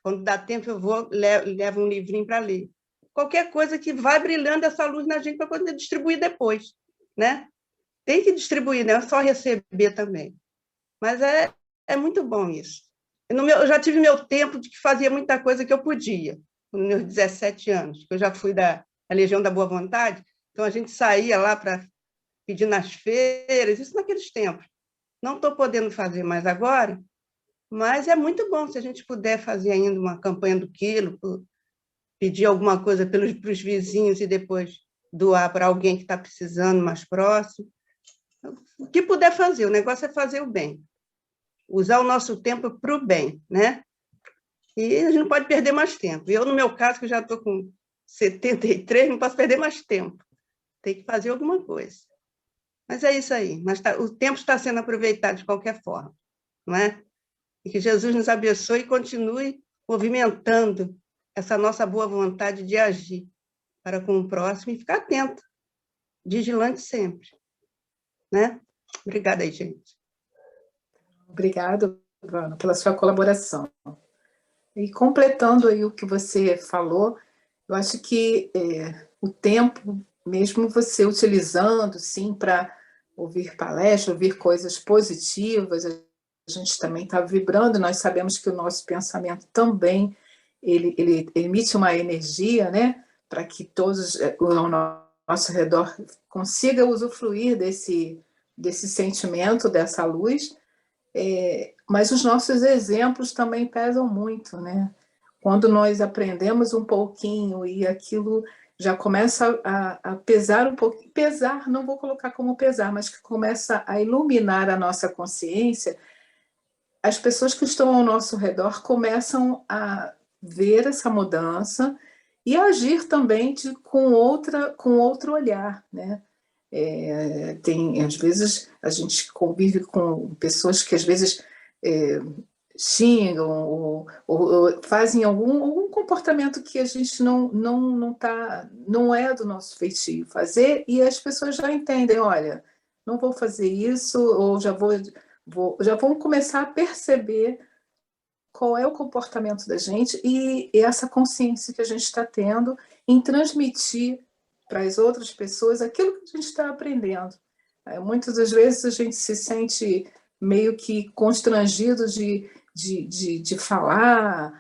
I: quando dá tempo eu vou, levo um livrinho para ler. Qualquer coisa que vai brilhando essa luz na gente para poder distribuir depois, né? Tem que distribuir, não é só receber também. Mas é muito bom isso. Eu já tive meu tempo de que fazia muita coisa que eu podia, nos meus 17 anos, que eu já fui da Legião da Boa Vontade, então a gente saía lá para pedir nas feiras, isso naqueles tempos. Não estou podendo fazer mais agora, mas é muito bom se a gente puder fazer ainda uma campanha do quilo, pedir alguma coisa para os vizinhos e depois doar para alguém que está precisando mais próximo. O que puder fazer, o negócio é fazer o bem. Usar o nosso tempo para o bem, né? E a gente não pode perder mais tempo. Eu, no meu caso, que já estou com 73, não posso perder mais tempo. Tem que fazer alguma coisa. Mas é isso aí. Mas o tempo está sendo aproveitado de qualquer forma, não é? E que Jesus nos abençoe e continue movimentando essa nossa boa vontade de agir para com o próximo e ficar atento, vigilante sempre, né? Obrigada aí, gente.
D: Obrigada, Vana, pela sua colaboração. E completando aí o que você falou, eu acho que o tempo, mesmo você utilizando, sim, para ouvir palestras, ouvir coisas positivas, a gente também está vibrando, nós sabemos que o nosso pensamento também, ele emite uma energia, né, para que todos ao nosso redor consigam usufruir desse sentimento, dessa luz. Mas os nossos exemplos também pesam muito, né? Quando nós aprendemos um pouquinho e aquilo já começa a pesar um pouquinho, pesar, não vou colocar como pesar, mas que começa a iluminar a nossa consciência, as pessoas que estão ao nosso redor começam a ver essa mudança e agir também com outro olhar, né? Às vezes a gente convive com pessoas que às vezes xingam ou fazem algum comportamento que a gente não é do nosso feitio fazer, e as pessoas já entendem, olha, não vou fazer isso, ou já vão começar a perceber qual é o comportamento da gente e essa consciência que a gente está tendo em transmitir para as outras pessoas aquilo que a gente está aprendendo. Muitas das vezes a gente se sente meio que constrangido de falar,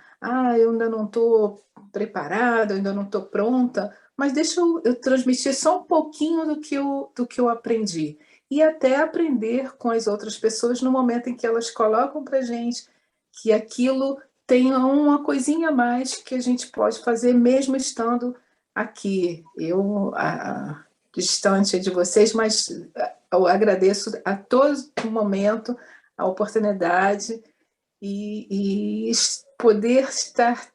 D: eu ainda não estou preparada, eu ainda não estou pronta, mas deixa eu transmitir só um pouquinho do que eu aprendi. E até aprender com as outras pessoas no momento em que elas colocam para a gente que aquilo tem uma coisinha a mais que a gente pode fazer mesmo estando aqui, eu distante de vocês, mas eu agradeço a todo momento a oportunidade e poder estar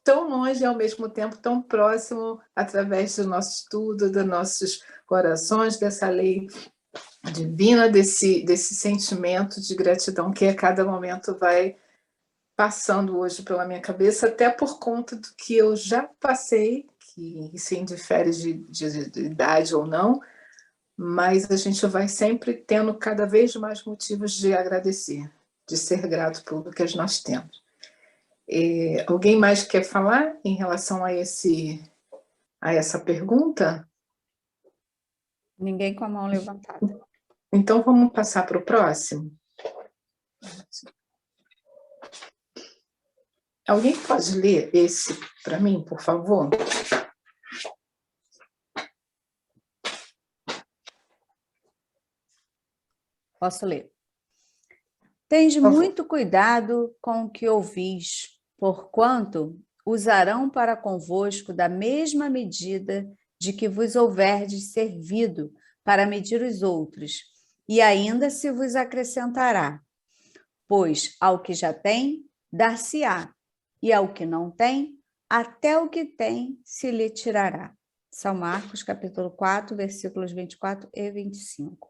D: tão longe e ao mesmo tempo tão próximo através do nosso estudo, dos nossos corações, dessa lei divina, desse sentimento de gratidão que a cada momento vai passando hoje pela minha cabeça, até por conta do que eu já passei, que isso indifere de idade ou não, mas a gente vai sempre tendo cada vez mais motivos de agradecer, de ser grato por tudo que nós temos. Alguém mais quer falar em relação a essa pergunta?
A: Ninguém com a mão levantada.
D: Então, vamos passar para o próximo? Alguém pode ler esse para mim, por favor?
A: Posso ler. Tende muito cuidado com o que ouvis, porquanto usarão para convosco da mesma medida de que vos houverdes servido para medir os outros, e ainda se vos acrescentará. Pois ao que já tem, dar-se-á, e ao que não tem, até o que tem se lhe tirará. São Marcos, capítulo 4, versículos 24 e 25.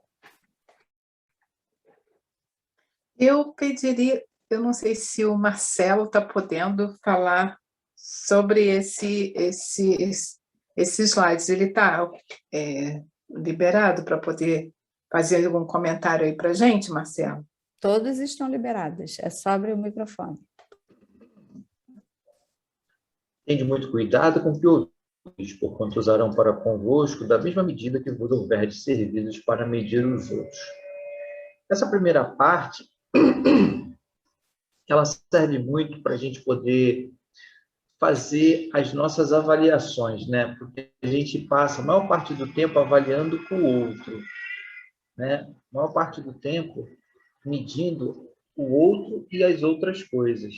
D: Eu pediria, eu não sei se o Marcelo está podendo falar sobre esses slides. Ele está liberado para poder fazer algum comentário aí para a gente, Marcelo?
A: Todos estão liberados, é só abrir o microfone.
E: Tende muito cuidado com o que ouvis, porquanto usarão para convosco da mesma medida que vos houverdes servidos para medir os outros. Essa primeira parte, ela serve muito para a gente poder fazer as nossas avaliações, né? Porque a gente passa a maior parte do tempo avaliando com o outro, né? A maior parte do tempo medindo o outro e as outras coisas.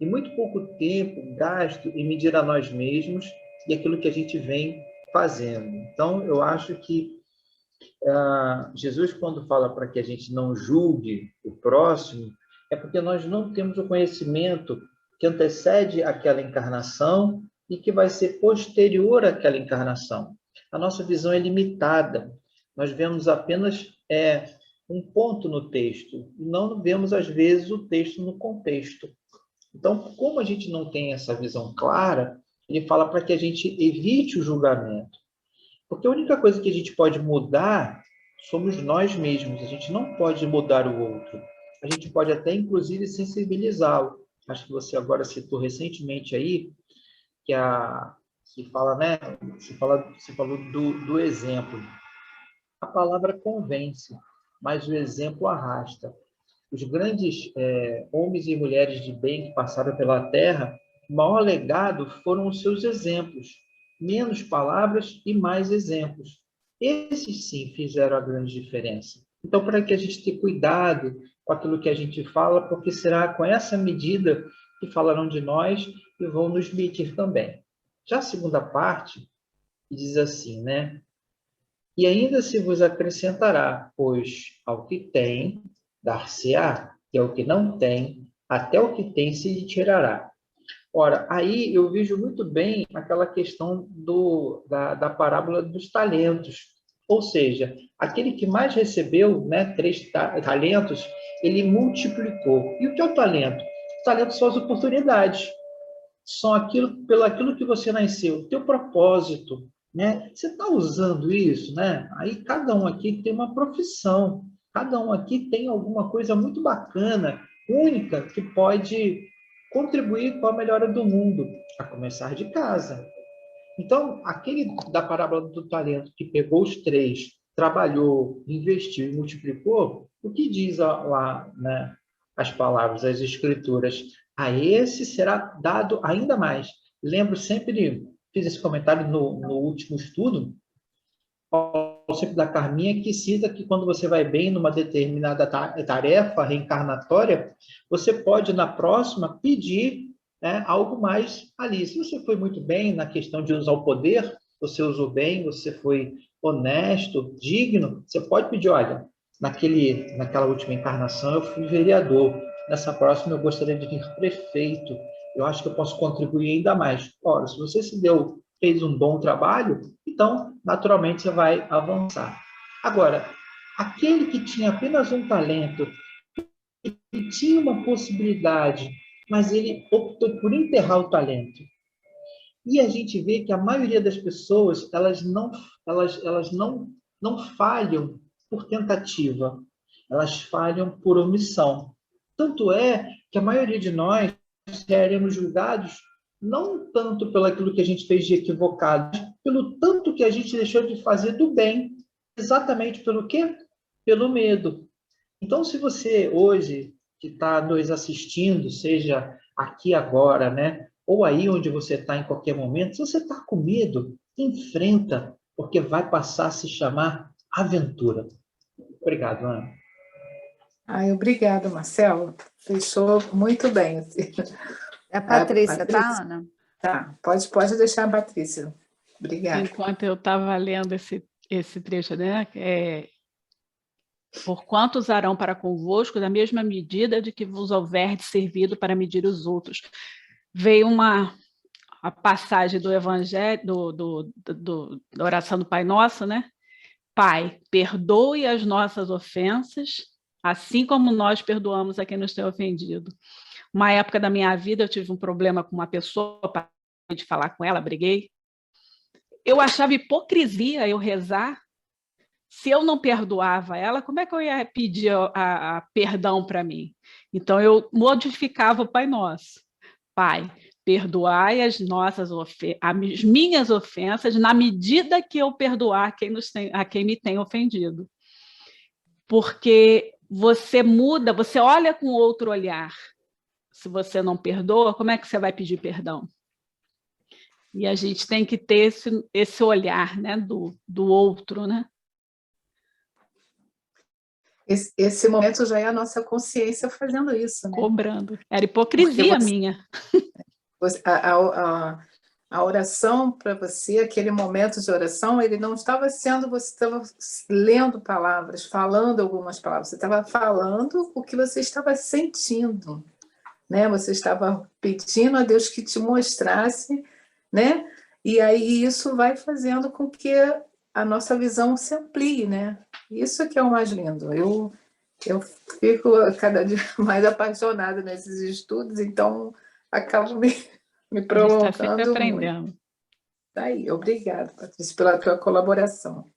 E: E muito pouco tempo gasto em medir a nós mesmos e aquilo que a gente vem fazendo. Então, eu acho que Jesus, quando fala para que a gente não julgue o próximo, é porque nós não temos o conhecimento que antecede aquela encarnação e que vai ser posterior àquela encarnação. A nossa visão é limitada. Nós vemos apenas um ponto no texto, e não vemos, às vezes, o texto no contexto. Então, como a gente não tem essa visão clara, ele fala para que a gente evite o julgamento. Porque a única coisa que a gente pode mudar somos nós mesmos. A gente não pode mudar o outro. A gente pode até, inclusive, sensibilizá-lo. Acho que você agora citou recentemente aí, que fala, né? Você falou do exemplo. A palavra convence, mas o exemplo arrasta. Os grandes homens e mulheres de bem que passaram pela Terra, o maior legado foram os seus exemplos. Menos palavras e mais exemplos. Esses, sim, fizeram a grande diferença. Então, para que a gente tenha cuidado com aquilo que a gente fala, porque será com essa medida que falarão de nós e vão nos medir também. Já a segunda parte diz assim, né? E ainda se vos acrescentará, pois ao que tem, dar-se-á, e ao que não tem, até o que tem se lhe tirará. Ora, aí eu vejo muito bem aquela questão da parábola dos talentos. Ou seja, aquele que mais recebeu, né, 3 talentos, ele multiplicou. E o que é o talento? O talento são as oportunidades. São pelo aquilo que você nasceu, o teu propósito, né? Você está usando isso, né? Aí cada um aqui tem uma profissão, cada um aqui tem alguma coisa muito bacana, única, que pode contribuir com a melhora do mundo, a começar de casa. Então, aquele da parábola do talento que pegou os 3, trabalhou, investiu e multiplicou, o que diz lá, né, as palavras, as escrituras? A esse será dado ainda mais. Lembro sempre, fiz esse comentário no último estudo, sempre da Carminha, que cita que quando você vai bem numa determinada tarefa reencarnatória, você pode, na próxima, pedir algo mais ali. Se você foi muito bem na questão de usar o poder, você usou bem, você foi honesto, digno, você pode pedir, olha, naquela última encarnação eu fui vereador, nessa próxima eu gostaria de vir prefeito, eu acho que eu posso contribuir ainda mais. Ora, se você fez um bom trabalho, então, naturalmente, você vai avançar. Agora, aquele que tinha apenas um talento, que tinha uma possibilidade, mas ele optou por enterrar o talento. E a gente vê que a maioria das pessoas, elas não falham por tentativa, elas falham por omissão. Tanto é que a maioria de nós seremos julgados não tanto pelo aquilo que a gente fez de equivocado, mas pelo tanto que a gente deixou de fazer do bem. Exatamente pelo quê? Pelo medo. Então, se você hoje que está nos assistindo, seja aqui agora, né, ou aí onde você está em qualquer momento, se você está com medo, enfrenta, porque vai passar a se chamar aventura. Obrigado, Ana.
D: Obrigada, Marcelo. Fechou muito bem.
A: É a Patrícia, tá, Ana?
D: Tá, pode deixar a Patrícia. Obrigada.
J: Enquanto eu estava lendo esse trecho, né? Porquanto usarão para convosco da mesma medida de que vos houverdes servido para medir os outros. Veio a passagem do Evangelho, da oração do Pai Nosso, né? Pai, perdoe as nossas ofensas, assim como nós perdoamos a quem nos tem ofendido. Uma época da minha vida, eu tive um problema com uma pessoa, parei de falar com ela, briguei. Eu achava hipocrisia eu rezar. Se eu não perdoava ela, como é que eu ia pedir a perdão para mim? Então, eu modificava o Pai Nosso. Pai, perdoai as minhas ofensas na medida que eu perdoar a quem me tem ofendido. Porque você muda, você olha com outro olhar. Se você não perdoa, como é que você vai pedir perdão? E a gente tem que ter esse olhar, né, do outro, né?
D: Esse momento já é a nossa consciência fazendo isso, né?
J: Cobrando. Era hipocrisia minha.
D: A oração para você, aquele momento de oração, ele não estava sendo, você estava lendo palavras, falando algumas palavras, você estava falando o que você estava sentindo, né? Você estava pedindo a Deus que te mostrasse, né? E aí isso vai fazendo com que a nossa visão se amplie, né? Isso que é o mais lindo. Eu fico cada dia mais apaixonada nesses estudos, então acabo me prolongando.
J: Está sempre aprendendo.
D: Muito. Aí, obrigada, Patrícia, pela tua colaboração.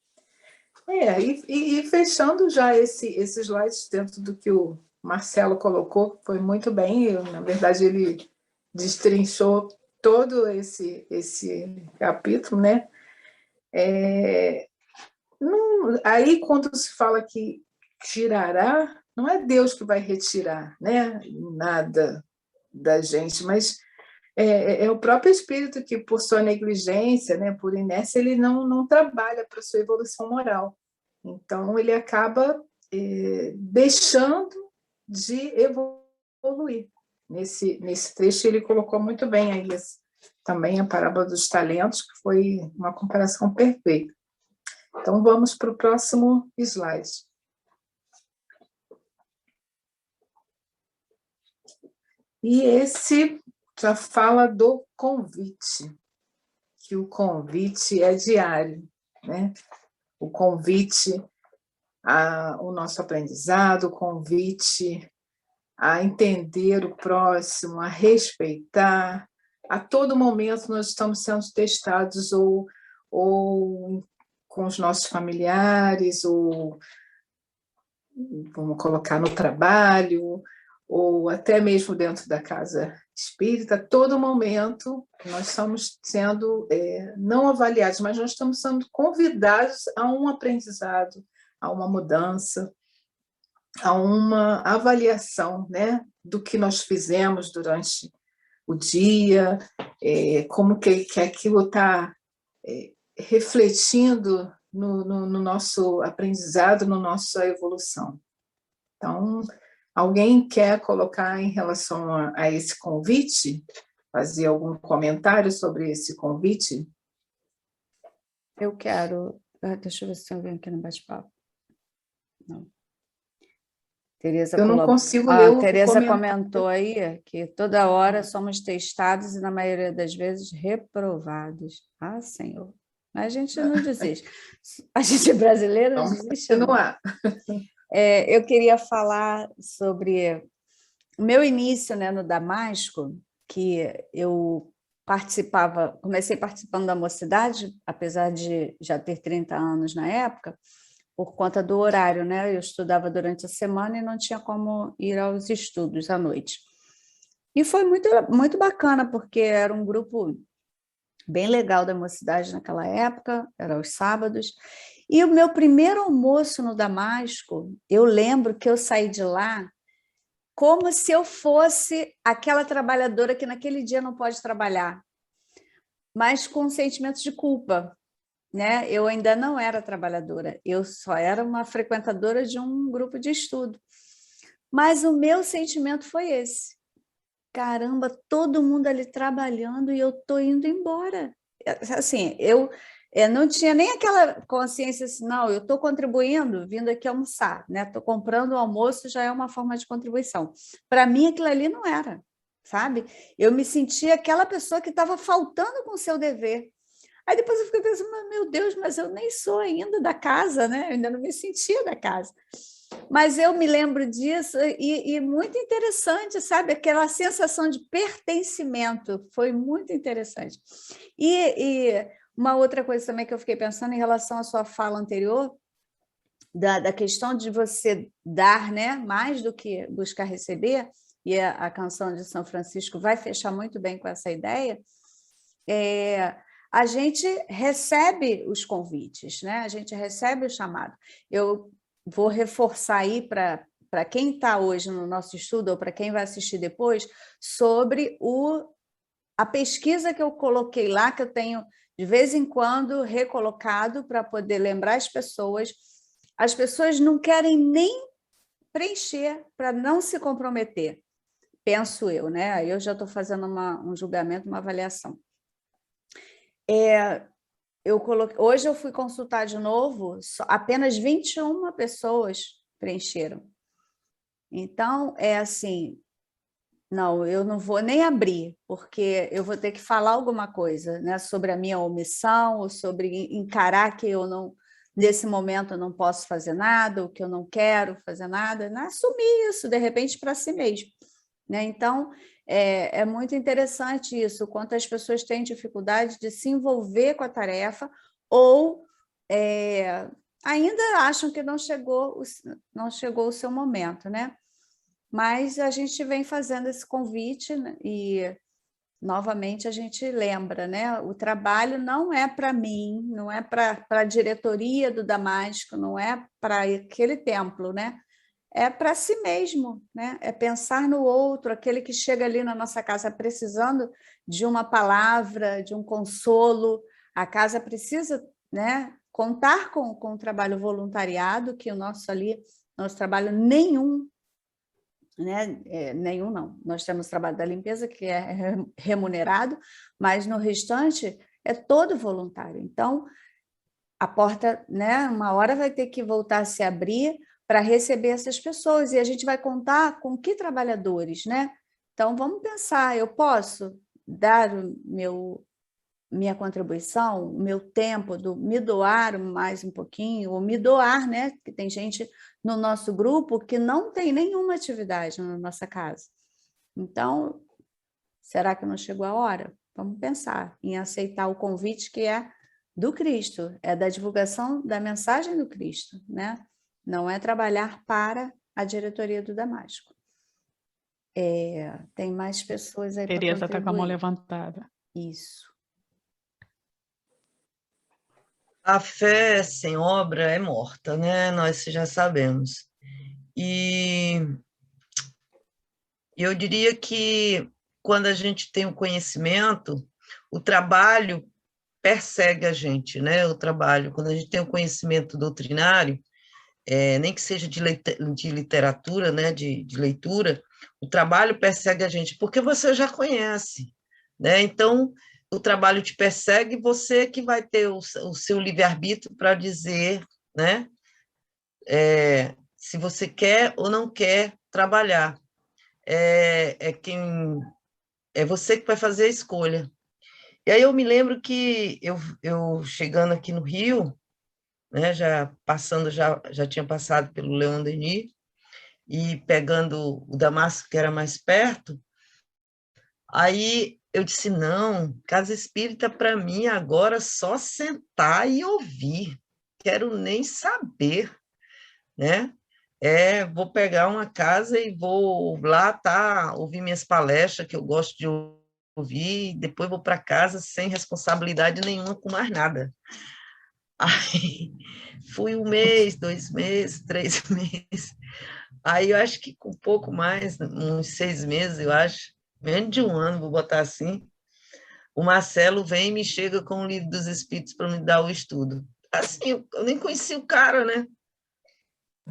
D: E fechando já esse slide dentro do que o Marcelo colocou, foi muito bem. Na verdade, ele destrinchou todo esse capítulo, né? Aí, quando se fala que tirará, não é Deus que vai retirar, né? Nada da gente, mas é o próprio espírito que, por sua negligência, né, por inércia, ele não trabalha para a sua evolução moral. Então, ele acaba deixando de evoluir. Nesse trecho, ele colocou muito bem aí também a parábola dos talentos, que foi uma comparação perfeita. Então, vamos para o próximo slide. E esse já fala do convite, que o convite é diário, né? O convite ao nosso aprendizado, o convite a entender o próximo, a respeitar. A todo momento nós estamos sendo testados ou com os nossos familiares, ou vamos colocar no trabalho, ou até mesmo dentro da casa espírita. A todo momento nós estamos sendo não avaliados, mas nós estamos sendo convidados a um aprendizado, a uma mudança, a uma avaliação, né, do que nós fizemos durante o dia, como que aquilo está refletindo no nosso aprendizado, na nossa evolução. Então, alguém quer colocar em relação a esse convite? Fazer algum comentário sobre esse convite?
A: Eu quero... Deixa eu ver se tem alguém aqui no bate-papo. Não. Tereza
D: eu não consigo ler o
A: Tereza comentou aí que toda hora somos testados e, na maioria das vezes, reprovados. Ah, Senhor! Mas a gente não desiste. A gente é brasileiro, não desiste.
D: Não há.
A: Eu queria falar sobre o meu início, né, no Damasco, que eu comecei participando da mocidade, apesar de já ter 30 anos na época, por conta do horário, né? Eu estudava durante a semana e não tinha como ir aos estudos à noite. E foi muito, muito bacana, porque era um grupo bem legal da mocidade naquela época, era aos sábados. E o meu primeiro almoço no Damasco, eu lembro que eu saí de lá como se eu fosse aquela trabalhadora que naquele dia não pode trabalhar, mas com um sentimento de culpa, né? Eu ainda não era trabalhadora, eu só era uma frequentadora de um grupo de estudo. Mas o meu sentimento foi esse. Caramba, todo mundo ali trabalhando e eu estou indo embora. Assim, eu não tinha nem aquela consciência assim, não, eu estou contribuindo, vindo aqui almoçar, né? Estou comprando o almoço, já é uma forma de contribuição. Para mim, aquilo ali não era. sabe? Eu me sentia aquela pessoa que estava faltando com o seu dever. Aí depois eu fiquei pensando, meu Deus, mas eu nem sou ainda da casa, né? Eu ainda não me sentia da casa. Mas eu me lembro disso e muito interessante, sabe? Aquela sensação de pertencimento foi muito interessante. E uma outra coisa também que eu fiquei pensando em relação à sua fala anterior, da questão de você dar, né, mais do que buscar receber, e a canção de São Francisco vai fechar muito bem com essa ideia, a gente recebe os convites, né? A gente recebe o chamado. Eu vou reforçar aí para quem está hoje no nosso estudo, ou para quem vai assistir depois, sobre a pesquisa que eu coloquei lá, que eu tenho, de vez em quando, recolocado para poder lembrar as pessoas. As pessoas não querem nem preencher para não se comprometer, penso eu, né? Eu já estou fazendo um julgamento, uma avaliação. Hoje eu fui consultar de novo, apenas 21 pessoas preencheram. Então, é assim, não, eu não vou nem abrir, porque eu vou ter que falar alguma coisa, né, sobre a minha omissão, ou sobre encarar que eu não, nesse momento, eu não posso fazer nada, ou que eu não quero fazer nada, né? Assumir isso, de repente, para si mesmo, né? Então, é muito interessante isso, quanto as pessoas têm dificuldade de se envolver com a tarefa ou ainda acham que não chegou o seu momento, né? Mas a gente vem fazendo esse convite, né? E, novamente, a gente lembra, né? O trabalho não é para mim, não é para a diretoria do Damasco, não é para aquele templo, né? É para si mesmo, né? É pensar no outro, aquele que chega ali na nossa casa precisando de uma palavra, de um consolo. A casa precisa, né, contar com o trabalho voluntariado, que o nosso trabalho nenhum, né? Nenhum não. Nós temos trabalho da limpeza, que é remunerado, mas no restante é todo voluntário. Então, a porta, né, uma hora vai ter que voltar a se abrir para receber essas pessoas, e a gente vai contar com que trabalhadores, né? Então, vamos pensar, eu posso dar minha contribuição, o meu tempo, me doar mais um pouquinho, ou me doar, né? Porque tem gente no nosso grupo que não tem nenhuma atividade na nossa casa. Então, será que não chegou a hora? Vamos pensar em aceitar o convite que é do Cristo, é da divulgação da mensagem do Cristo, né? Não é trabalhar para a diretoria do Damasco. Tem mais pessoas aí para contribuir.
J: Tereza está com a mão levantada.
A: Isso.
G: A fé sem obra é morta, né? Nós já sabemos. E eu diria que quando a gente tem o conhecimento, o trabalho persegue a gente, né? O trabalho, quando a gente tem o conhecimento doutrinário, nem que seja de literatura, né? De leitura, o trabalho persegue a gente, porque você já conhece, né? Então, o trabalho te persegue, você que vai ter o seu livre-arbítrio para dizer, né? Se você quer ou não quer trabalhar. É você que vai fazer a escolha. E aí eu me lembro que eu chegando aqui no Rio, né, já tinha passado pelo Leon Denis, e pegando o Damasco, que era mais perto, aí eu disse, não, casa espírita para mim agora só sentar e ouvir, quero nem saber, né? Vou pegar uma casa e vou lá ouvir minhas palestras, que eu gosto de ouvir, e depois vou para casa sem responsabilidade nenhuma com mais nada. Aí fui 1 mês, 2 meses, 3 meses. Aí eu acho que com um pouco mais, uns 6 meses, eu acho, menos de 1 ano, vou botar assim, o Marcelo vem e me chega com o Livro dos Espíritos para me dar o estudo. Assim, eu nem conheci o cara, né?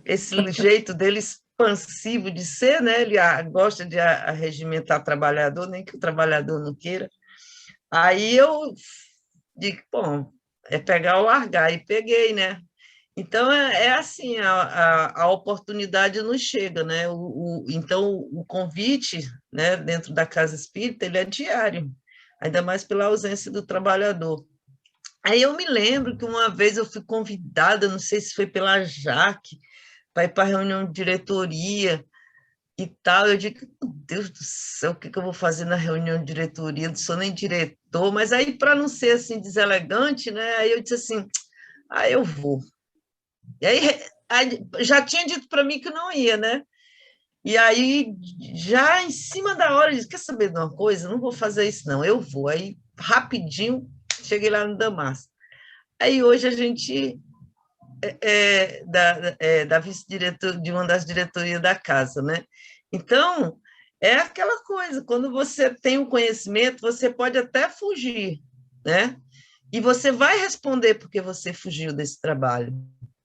G: Esse jeito dele expansivo de ser, né? Ele gosta de arregimentar trabalhador, nem que o trabalhador não queira. Aí eu digo, bom, é pegar ou largar, e peguei, né? Então, é assim, a oportunidade nos chega, né? Então, o convite, né, dentro da casa espírita, ele é diário, ainda mais pela ausência do trabalhador. Aí eu me lembro que uma vez eu fui convidada, não sei se foi pela Jaque, para ir para a reunião de diretoria e tal. Eu digo, meu Deus do céu, o que eu vou fazer na reunião de diretoria? Não sou nem diretor, mas aí, para não ser assim deselegante, né? Aí eu disse assim, eu vou. E aí já tinha dito para mim que não ia, né? E aí, já em cima da hora, eu disse, quer saber de uma coisa? Não vou fazer isso, não, eu vou. Aí, rapidinho, cheguei lá no Damasco. Aí, hoje, a gente da vice-diretora, de uma das diretorias da casa, né? Então, é aquela coisa, quando você tem um conhecimento, você pode até fugir, né? E você vai responder porque você fugiu desse trabalho,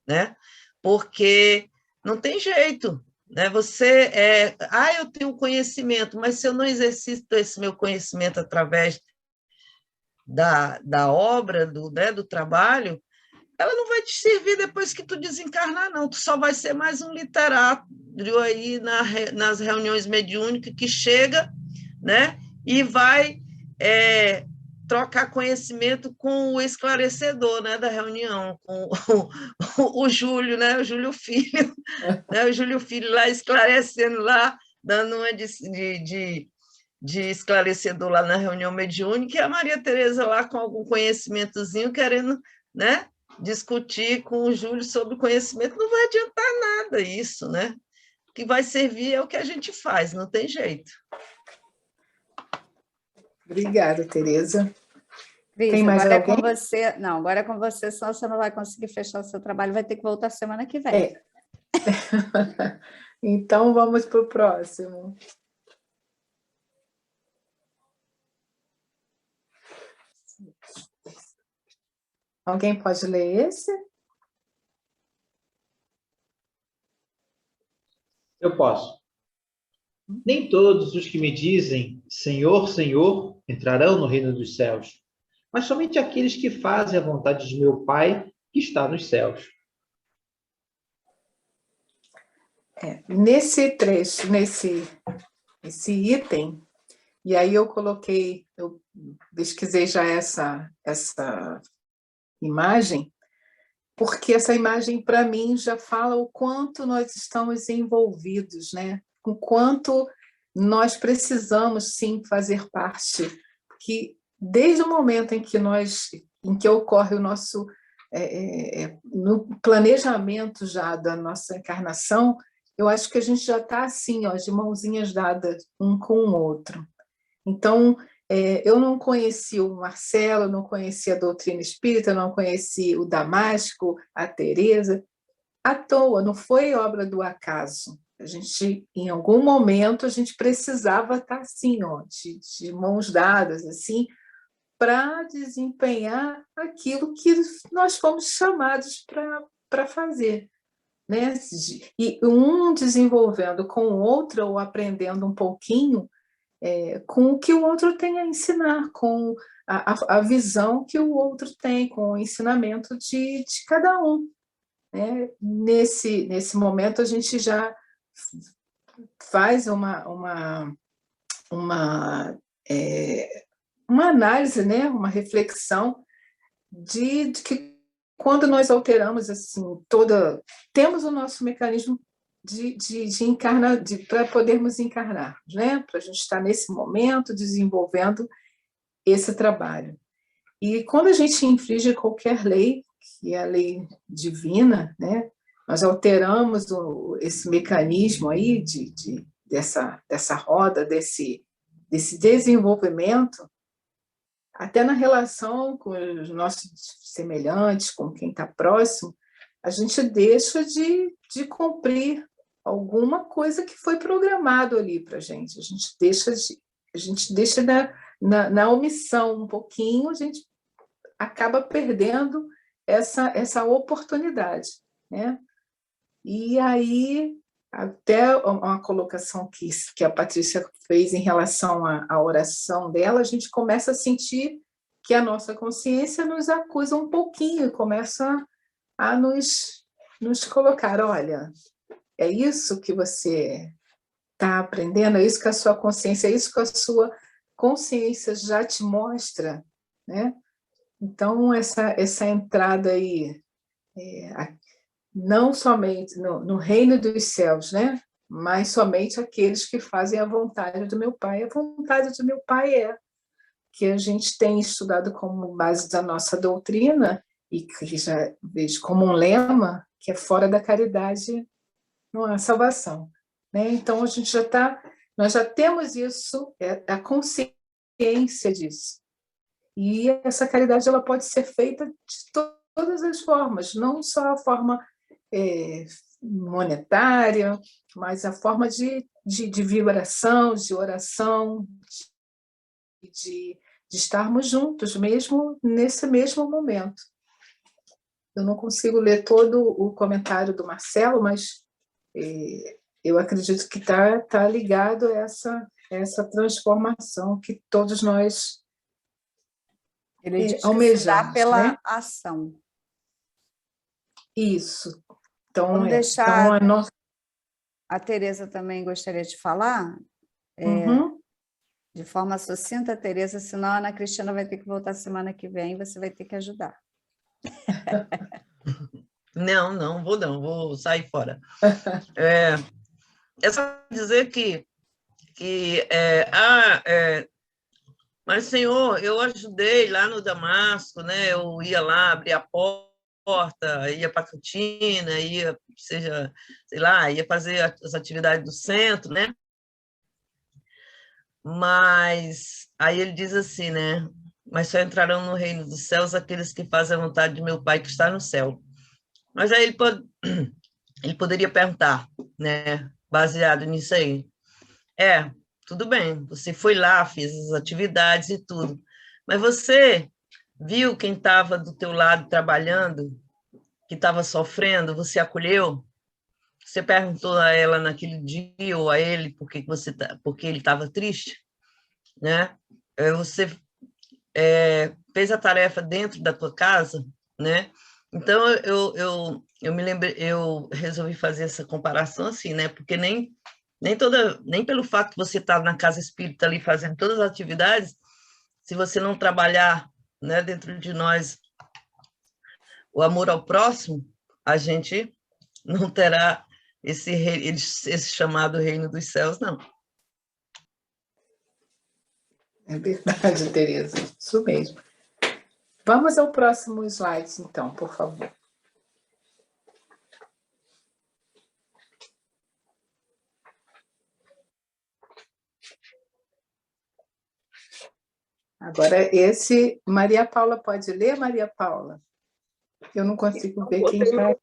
G: né? Porque não tem jeito, né? Eu tenho conhecimento, mas se eu não exercito esse meu conhecimento através da obra, do trabalho, ela não vai te servir depois que tu desencarnar, não. Tu só vai ser mais um literato aí nas reuniões mediúnicas que chega, né? E vai trocar conhecimento com o esclarecedor, né, da reunião, com o Júlio, né, o Júlio Filho, né, o Júlio Filho lá esclarecendo lá, dando uma de esclarecedor lá na reunião mediúnica, e a Maria Tereza lá com algum conhecimentozinho, querendo, né, discutir com o Júlio sobre o conhecimento. Não vai adiantar nada isso, né? O que vai servir é o que a gente faz, não tem jeito.
D: Obrigada, Tereza.
A: Cris,
D: Tem mais
A: agora
D: alguém?
A: é com você. Não, agora é com você, senão você não vai conseguir fechar o seu trabalho, vai ter que voltar semana que vem.
D: Então, vamos para o próximo. Alguém pode ler esse?
E: Eu posso. Nem todos os que me dizem Senhor, Senhor, entrarão no reino dos céus, mas somente aqueles que fazem a vontade de meu Pai que está nos céus.
D: Nesse trecho, nesse item, e aí eu pesquisei já essa imagem, porque essa imagem, para mim, já fala o quanto nós estamos envolvidos, né? O quanto nós precisamos, sim, fazer parte. Porque desde o momento em que ocorre o nosso no planejamento já da nossa encarnação, eu acho que a gente já está assim, ó, de mãozinhas dadas um com o outro. Então, eu não conheci o Marcelo, não conheci a doutrina espírita, não conheci o Damasco, a Tereza, à toa, não foi obra do acaso. A gente, em algum momento, a gente precisava estar assim, ó, de mãos dadas, assim, para desempenhar aquilo que nós fomos chamados para fazer, né? E um desenvolvendo com o outro, ou aprendendo um pouquinho, com o que o outro tem a ensinar, com a visão que o outro tem, com o ensinamento de cada um, né? Nesse momento, a gente já faz uma análise, né? Uma reflexão de que quando nós alteramos assim temos o nosso mecanismo de encarnar, para podermos encarnar, né? Para a gente estar nesse momento desenvolvendo esse trabalho. E quando a gente infringe qualquer lei, que é a lei divina, né? Nós alteramos esse mecanismo aí dessa roda, desse desenvolvimento, até na relação com os nossos semelhantes, com quem está próximo, a gente deixa de cumprir alguma coisa que foi programado ali para a gente. A gente deixa na omissão um pouquinho, a gente acaba perdendo essa oportunidade, né? E aí, até uma colocação que a Patrícia fez em relação à oração dela, a gente começa a sentir que a nossa consciência nos acusa um pouquinho, começa a nos nos colocar, olha, é isso que você está aprendendo, é isso que a sua consciência, é isso que a sua consciência já te mostra, né? Então, essa entrada aí, não somente no reino dos céus, né? Mas somente aqueles que fazem a vontade do meu Pai. A vontade do meu Pai é que a gente tem estudado como base da nossa doutrina e que já vejo como um lema, que é fora da caridade não há salvação, né? Então, a gente nós já temos isso, a consciência disso. E essa caridade ela pode ser feita de todas as formas, não só a forma monetária, mas a forma de vibração, de oração, de estarmos juntos, mesmo nesse mesmo momento. Eu não consigo ler todo o comentário do Marcelo, mas eu acredito que está ligado a essa transformação que todos nós
A: Ele diz que
D: almejamos,
A: se dá pela
D: né?
A: ação.
D: Isso. Então,
A: Vamos deixar...
D: nossa...
A: A Tereza também gostaria de falar, de forma sucinta, Tereza, senão a Ana Cristina vai ter que voltar semana que vem, você vai ter que ajudar.
G: Não, vou sair fora. É só dizer mas, Senhor, eu ajudei lá no Damasco, né? Eu ia lá, abria a porta, ia para a cantina, ia fazer as atividades do centro, né? Mas aí ele diz assim, né? Mas só entrarão no reino dos céus aqueles que fazem a vontade de meu Pai que está no céu. Mas aí ele poderia perguntar, né? Baseado nisso aí. Tudo bem, você foi lá, fez as atividades e tudo, mas você viu quem estava do teu lado trabalhando, que estava sofrendo, você acolheu? Você perguntou a ela naquele dia ou a ele porque ele estava triste, né? Você fez a tarefa dentro da tua casa, né? Então eu me lembrei, eu resolvi fazer essa comparação assim, né? Porque nem pelo fato de você estar na casa espírita ali fazendo todas as atividades, se você não trabalhar, né, dentro de nós o amor ao próximo, a gente não terá esse chamado reino dos céus, não.
D: É verdade, Tereza, isso mesmo. Vamos ao próximo slide, então, por favor. Agora, esse, Maria Paula pode ler, Maria Paula? Eu não consigo ver quem está.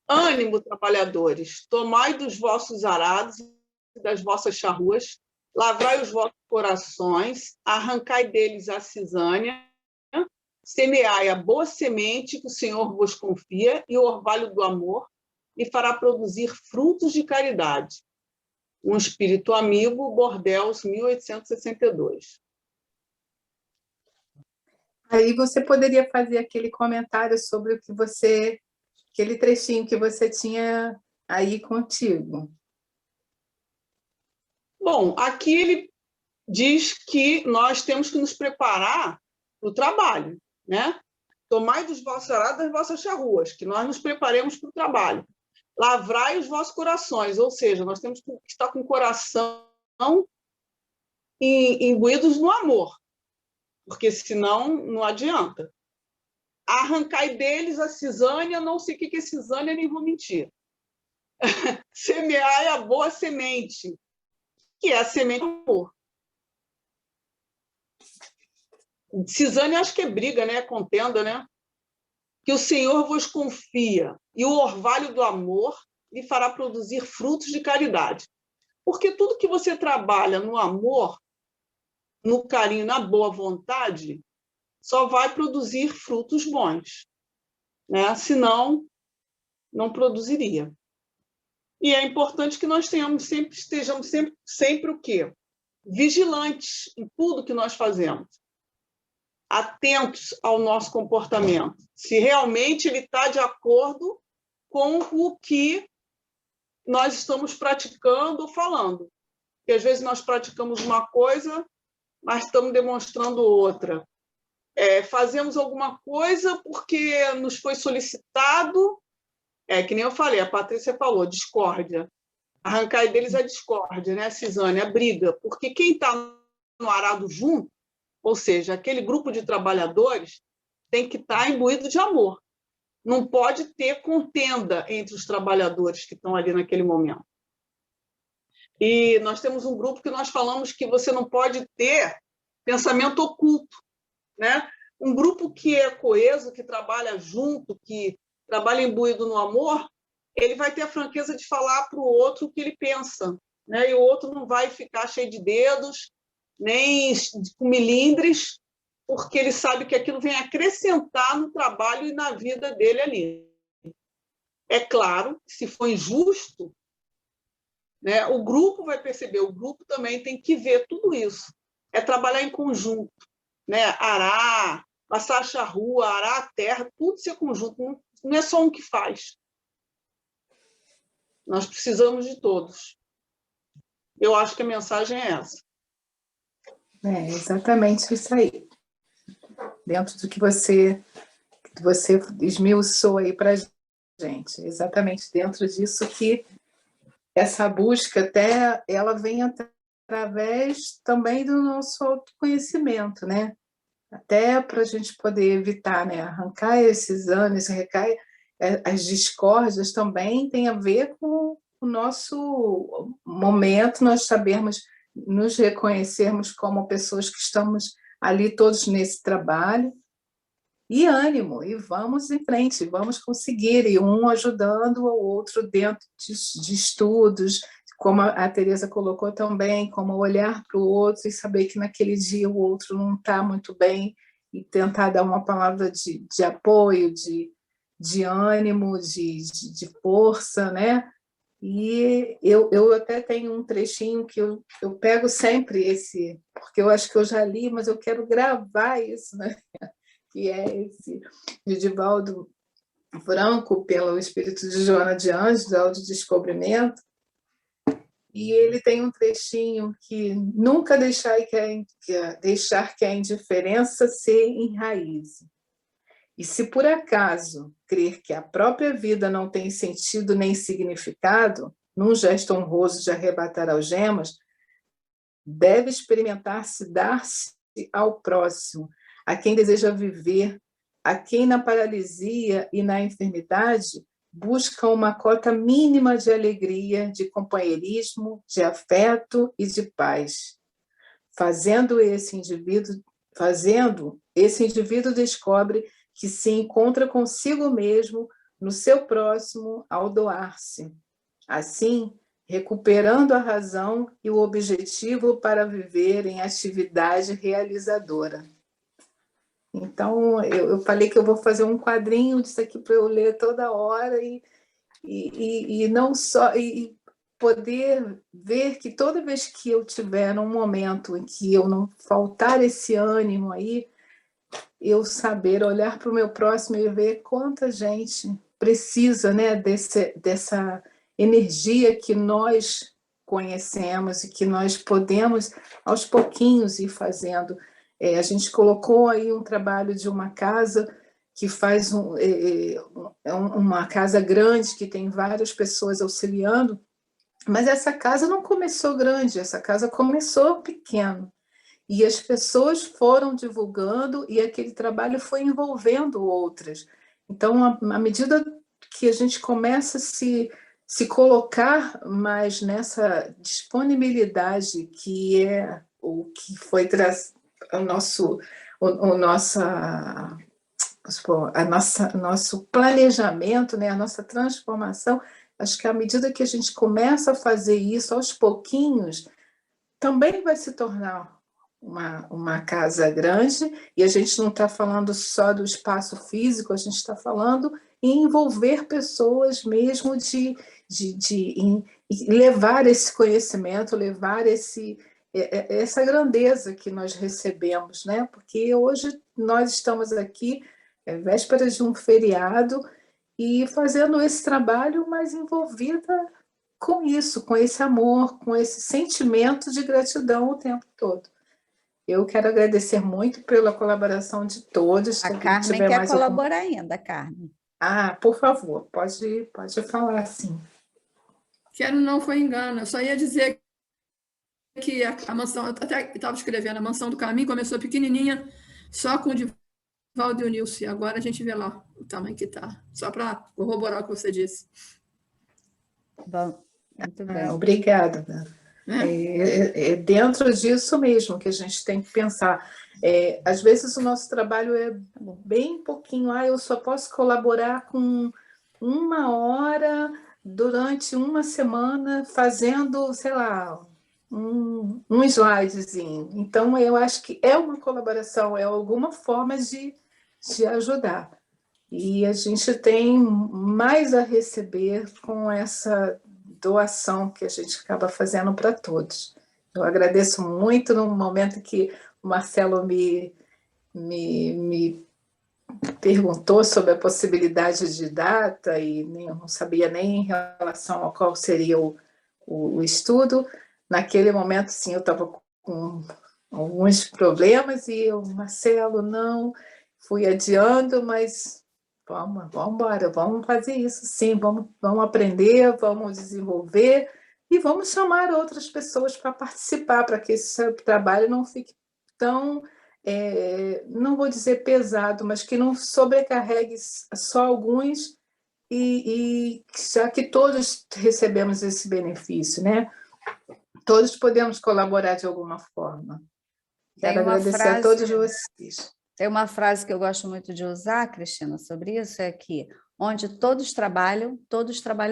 C: Ânimo, trabalhadores, tomai dos vossos arados e das vossas charruas, lavrai os vossos corações, arrancai deles a cisânia, semeai a boa semente que o Senhor vos confia e o orvalho do amor e fará produzir frutos de caridade. Um espírito amigo, Bordeaux, 1862.
D: Aí você poderia fazer aquele comentário sobre aquele trechinho que você tinha aí contigo.
C: Bom, aqui ele diz que nós temos que nos preparar para o trabalho, né? Tomai dos vossos arados das vossas charruas, que nós nos preparemos para o trabalho. Lavrai os vossos corações, ou seja, nós temos que estar com o coração imbuídos no amor, porque senão não adianta. Arrancai deles a cisânia, não sei o que é cisânia, nem vou mentir. Semeai a boa semente, que é a semente do amor. Cisânia acho que é briga, né? Contenda, né? Que o Senhor vos confia e o orvalho do amor lhe fará produzir frutos de caridade. Porque tudo que você trabalha no amor, no carinho, na boa vontade, só vai produzir frutos bons, né? Senão, não produziria. E é importante que nós estejamos sempre o quê? Vigilantes em tudo que nós fazemos. Atentos ao nosso comportamento. Se realmente ele está de acordo com o que nós estamos praticando ou falando. Porque, às vezes, nós praticamos uma coisa, mas estamos demonstrando outra. Fazemos alguma coisa porque nos foi solicitado, que nem eu falei, a Patrícia falou, discórdia. Arrancar deles a discórdia, né, Cisane? A briga. Porque quem está no arado junto, ou seja, aquele grupo de trabalhadores, tem que estar imbuído de amor. Não pode ter contenda entre os trabalhadores que estão ali naquele momento. E nós temos um grupo que nós falamos que você não pode ter pensamento oculto, né? Um grupo que é coeso, que trabalha junto, que trabalha imbuído no amor, ele vai ter a franqueza de falar para o outro o que ele pensa, né? E o outro não vai ficar cheio de dedos, nem com milindres, porque ele sabe que aquilo vem acrescentar no trabalho e na vida dele ali. É claro, se for injusto, né, o grupo vai perceber, o grupo também tem que ver tudo isso. É trabalhar em conjunto, né? Arar, passar a charrua, arar a terra, tudo ser conjunto, não é só um que faz. Nós precisamos de todos. Eu acho que a mensagem é essa.
D: Exatamente isso aí. Dentro do que você esmiuçou aí para a gente. Exatamente dentro disso que essa busca até ela vem através também do nosso autoconhecimento, né? Até para a gente poder evitar, né? Arrancar esses anos, as discórdias também tem a ver com o nosso momento, nós sabermos nos reconhecermos como pessoas que estamos ali todos nesse trabalho, e ânimo, e vamos em frente, vamos conseguir, e um ajudando o outro dentro de estudos, como a Tereza colocou também, como olhar para o outro e saber que naquele dia o outro não está muito bem, e tentar dar uma palavra de apoio, de ânimo, de força, né? E eu até tenho um trechinho que eu pego sempre esse, porque eu acho que eu já li, mas eu quero gravar isso, né? Que é esse de Divaldo Franco, pelo espírito de Joana de Anjos, do Autodescobrimento. E ele tem um trechinho que nunca deixar que a indiferença se enraize. E se por acaso crer que a própria vida não tem sentido nem significado, num gesto honroso de arrebatar algemas, deve experimentar-se dar-se ao próximo, a quem deseja viver, a quem na paralisia e na enfermidade busca uma cota mínima de alegria, de companheirismo, de afeto e de paz. Fazendo, esse indivíduo descobre que se encontra consigo mesmo no seu próximo ao doar-se. Assim, recuperando a razão e o objetivo para viver em atividade realizadora. Então, eu falei que eu vou fazer um quadrinho disso aqui para eu ler toda hora e não só... E poder ver que toda vez que eu tiver um momento em que eu não faltar esse ânimo aí, eu saber olhar para o meu próximo e ver quanta gente precisa, né, dessa energia que nós conhecemos e que nós podemos, aos pouquinhos, ir fazendo. A gente colocou aí um trabalho de uma casa que faz uma casa grande, que tem várias pessoas auxiliando, mas essa casa não começou grande, essa casa começou pequeno. E as pessoas foram divulgando e aquele trabalho foi envolvendo outras. Então, à medida que a gente começa a se colocar mais nessa disponibilidade que é o que foi nosso planejamento, né, a nossa transformação, acho que à medida que a gente começa a fazer isso aos pouquinhos, também vai se tornar uma casa grande, e a gente não está falando só do espaço físico, a gente está falando em envolver pessoas mesmo, de levar esse conhecimento, levar essa grandeza que nós recebemos, né? Porque hoje nós estamos aqui, véspera de um feriado, e fazendo esse trabalho, mas envolvida com isso, com esse amor, com esse sentimento de gratidão o tempo todo. Eu quero agradecer muito pela colaboração de todos.
A: A Carmen quer colaborar ainda, Carmen.
D: Ah, por favor, pode falar, sim.
F: Quero não foi engano, eu só ia dizer que a mansão, eu até estava escrevendo, a mansão do Caminho começou pequenininha, só com o Divaldo e o Nilce, agora a gente vê lá o tamanho que está, só para corroborar o que você disse.
A: Bom, muito bem.
D: Obrigada. É dentro disso mesmo que a gente tem que pensar. Às vezes o nosso trabalho é bem pouquinho, eu só posso colaborar com 1 hora durante uma semana fazendo, sei lá, um slidezinho. Então, eu acho que é uma colaboração, é alguma forma de ajudar. E a gente tem mais a receber com essa doação que a gente acaba fazendo para todos. Eu agradeço muito no momento que o Marcelo me perguntou sobre a possibilidade de data e eu não sabia nem em relação a qual seria o estudo. Naquele momento, sim, eu estava com alguns problemas e eu, Marcelo, não, fui adiando, mas vamos embora, vamos fazer isso, sim, vamos aprender, vamos desenvolver e vamos chamar outras pessoas para participar, para que esse trabalho não fique tão, não vou dizer pesado, mas que não sobrecarregue só alguns e já que todos recebemos esse benefício, né? Todos podemos colaborar de alguma forma. Quero agradecer a todos vocês.
A: Tem uma frase que eu gosto muito de usar, Cristina, sobre isso, é que onde todos trabalham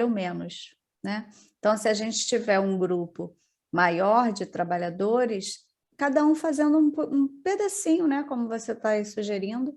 A: menos, né? Então, se a gente tiver um grupo maior de trabalhadores, cada um fazendo um pedacinho, né? Como você está aí sugerindo,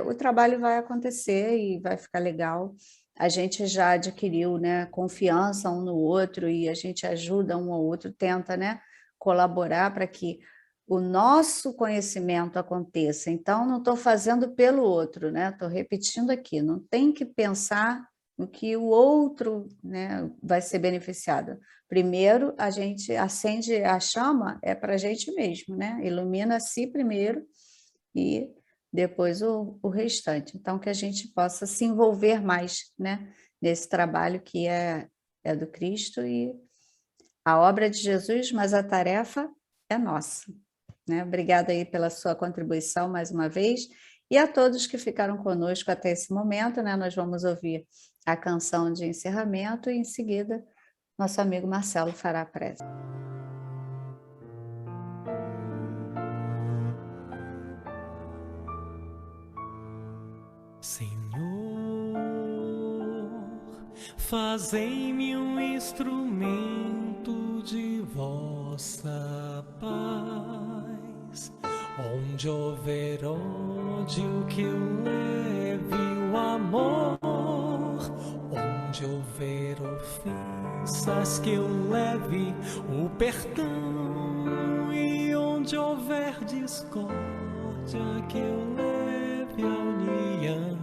A: o trabalho vai acontecer e vai ficar legal. A gente já adquiriu, né, confiança um no outro e a gente ajuda um ao outro, tenta, né, colaborar para que o nosso conhecimento aconteça. Então, não estou fazendo pelo outro, né? Estou repetindo aqui, não tem que pensar no que o outro, né, vai ser beneficiado. Primeiro, a gente acende a chama, para a gente mesmo, né? Ilumina a si primeiro e depois o restante. Então, que a gente possa se envolver mais, né, nesse trabalho que é do Cristo e a obra de Jesus, mas a tarefa é nossa. Né? Obrigada aí pela sua contribuição mais uma vez e a todos que ficaram conosco até esse momento, né? Nós vamos ouvir a canção de encerramento e em seguida nosso amigo Marcelo fará a prece.
B: Senhor, fazei-me um instrumento de vossa paz. Onde houver ódio, que eu leve o amor. Onde houver ofensas, que eu leve o perdão. E onde houver discórdia, que eu leve a união.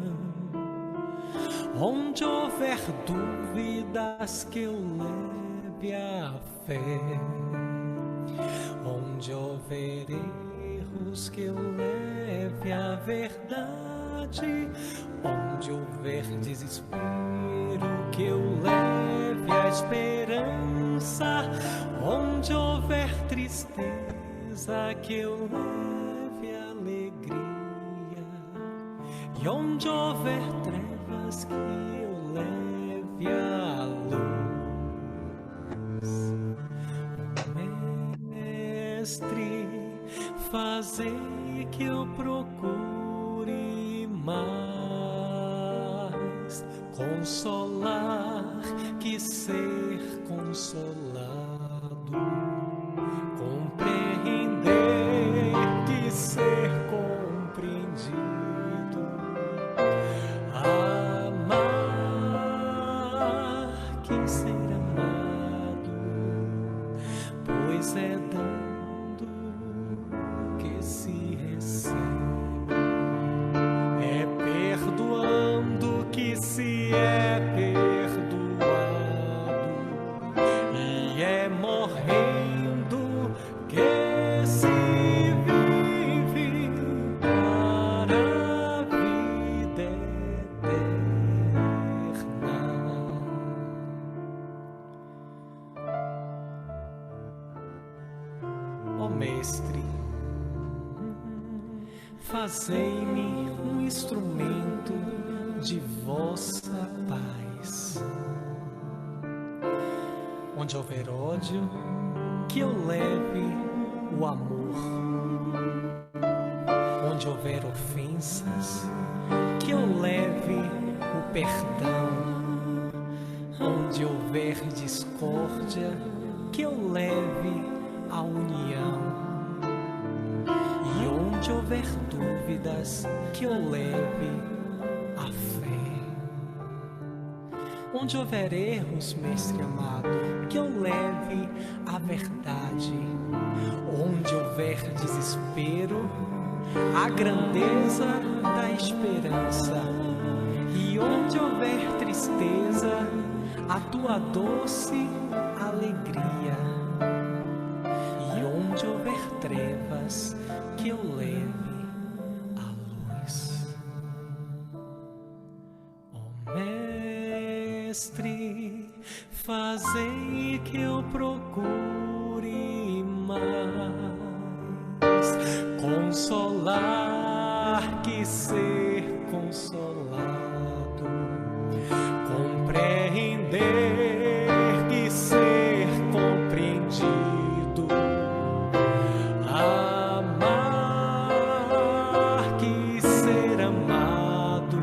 B: Onde houver dúvidas, que eu leve a fé. Onde houver erros, que eu leve a verdade. Onde houver desespero, que eu leve a esperança. Onde houver tristeza, que eu leve a alegria. E onde houver trevas, que eu leve a luz. Mestre, fazei que eu procure mais consolar que ser consolado, compreender que ser compreendido, amar que ser amado, pois é dando que se recebe, é perdoando que se Mestre, fazei-me um instrumento de vossa paz. Onde houver ódio, que eu leve o amor. Onde houver ofensas, que eu leve o perdão. Onde houver discórdia, que eu leve a união. E onde houver dúvidas, que eu leve a fé. Onde houver erros, Mestre amado, que eu leve a verdade. Onde houver desespero, a grandeza da esperança. E onde houver tristeza, a tua doce alegria. E onde houver trevas, que eu leve a luz. Ó Mestre, fazei que eu procure mais consolar que ser consolado, compreender que ser compreendido, amar que ser amado,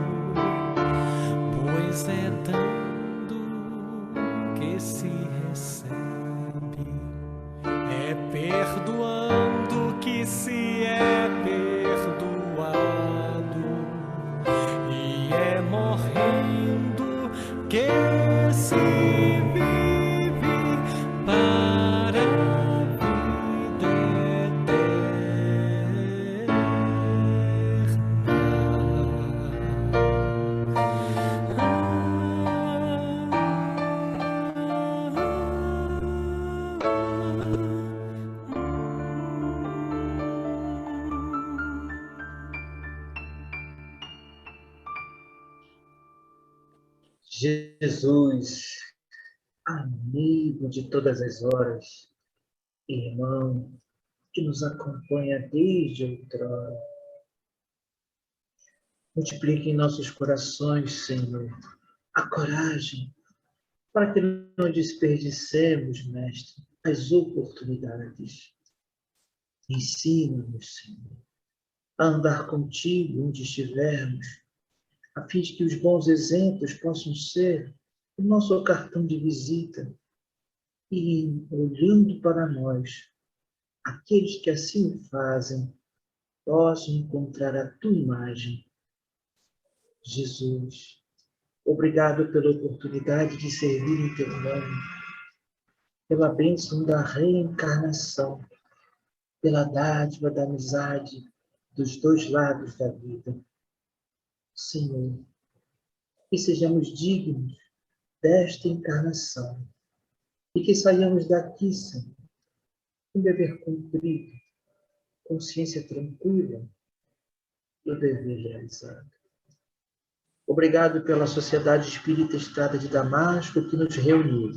B: pois é dando que se recebe, é perdoando que se é perdoado, e é morrendo que se vive para a vida
E: Jesus, amigo de todas as horas, irmão que nos acompanha desde outrora, multiplique em nossos corações, Senhor, a coragem para que não desperdicemos, Mestre, as oportunidades. Ensina-nos, Senhor, a andar contigo onde estivermos, a fim de que os bons exemplos possam ser o nosso cartão de visita e, olhando para nós, aqueles que assim fazem possam encontrar a tua imagem. Jesus, obrigado pela oportunidade de servir em teu nome, pela bênção da reencarnação, pela dádiva da amizade dos dois lados da vida. Senhor, que sejamos dignos desta encarnação e que saiamos daqui, Senhor, com dever cumprido, consciência tranquila e o dever realizado. Obrigado pela Sociedade Espírita Estrada de Damasco que nos reuniu,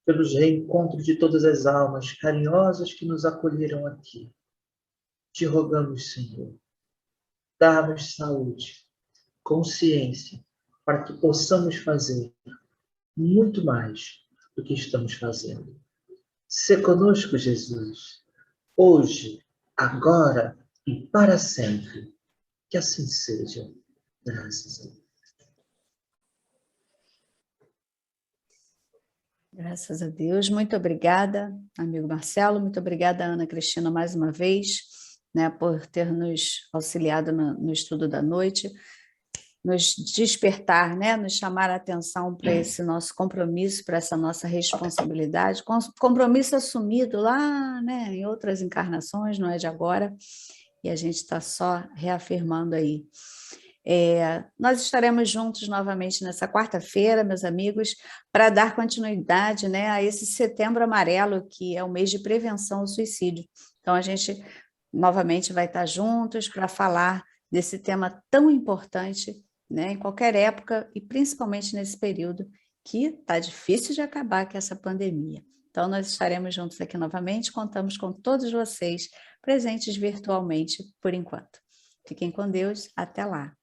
E: pelos reencontros de todas as almas carinhosas que nos acolheram aqui. Te rogamos, Senhor, dá-nos saúde, consciência, para que possamos fazer muito mais do que estamos fazendo. Sê conosco, Jesus, hoje, agora e para sempre. Que assim seja. Graças a Deus.
A: Graças a Deus. Muito obrigada, amigo Marcelo. Muito obrigada, Ana Cristina, mais uma vez, né, por ter nos auxiliado no estudo da noite, nos despertar, né, nos chamar a atenção para esse nosso compromisso, para essa nossa responsabilidade, compromisso assumido lá, né, em outras encarnações, não é de agora, e a gente está só reafirmando aí. Nós estaremos juntos novamente nessa quarta-feira, meus amigos, para dar continuidade, né, a esse Setembro Amarelo, que é o mês de prevenção ao suicídio. Então, a gente novamente vai estar juntos para falar desse tema tão importante, né, em qualquer época e principalmente nesse período que está difícil de acabar com essa pandemia. Então, nós estaremos juntos aqui novamente, contamos com todos vocês presentes virtualmente por enquanto. Fiquem com Deus, até lá.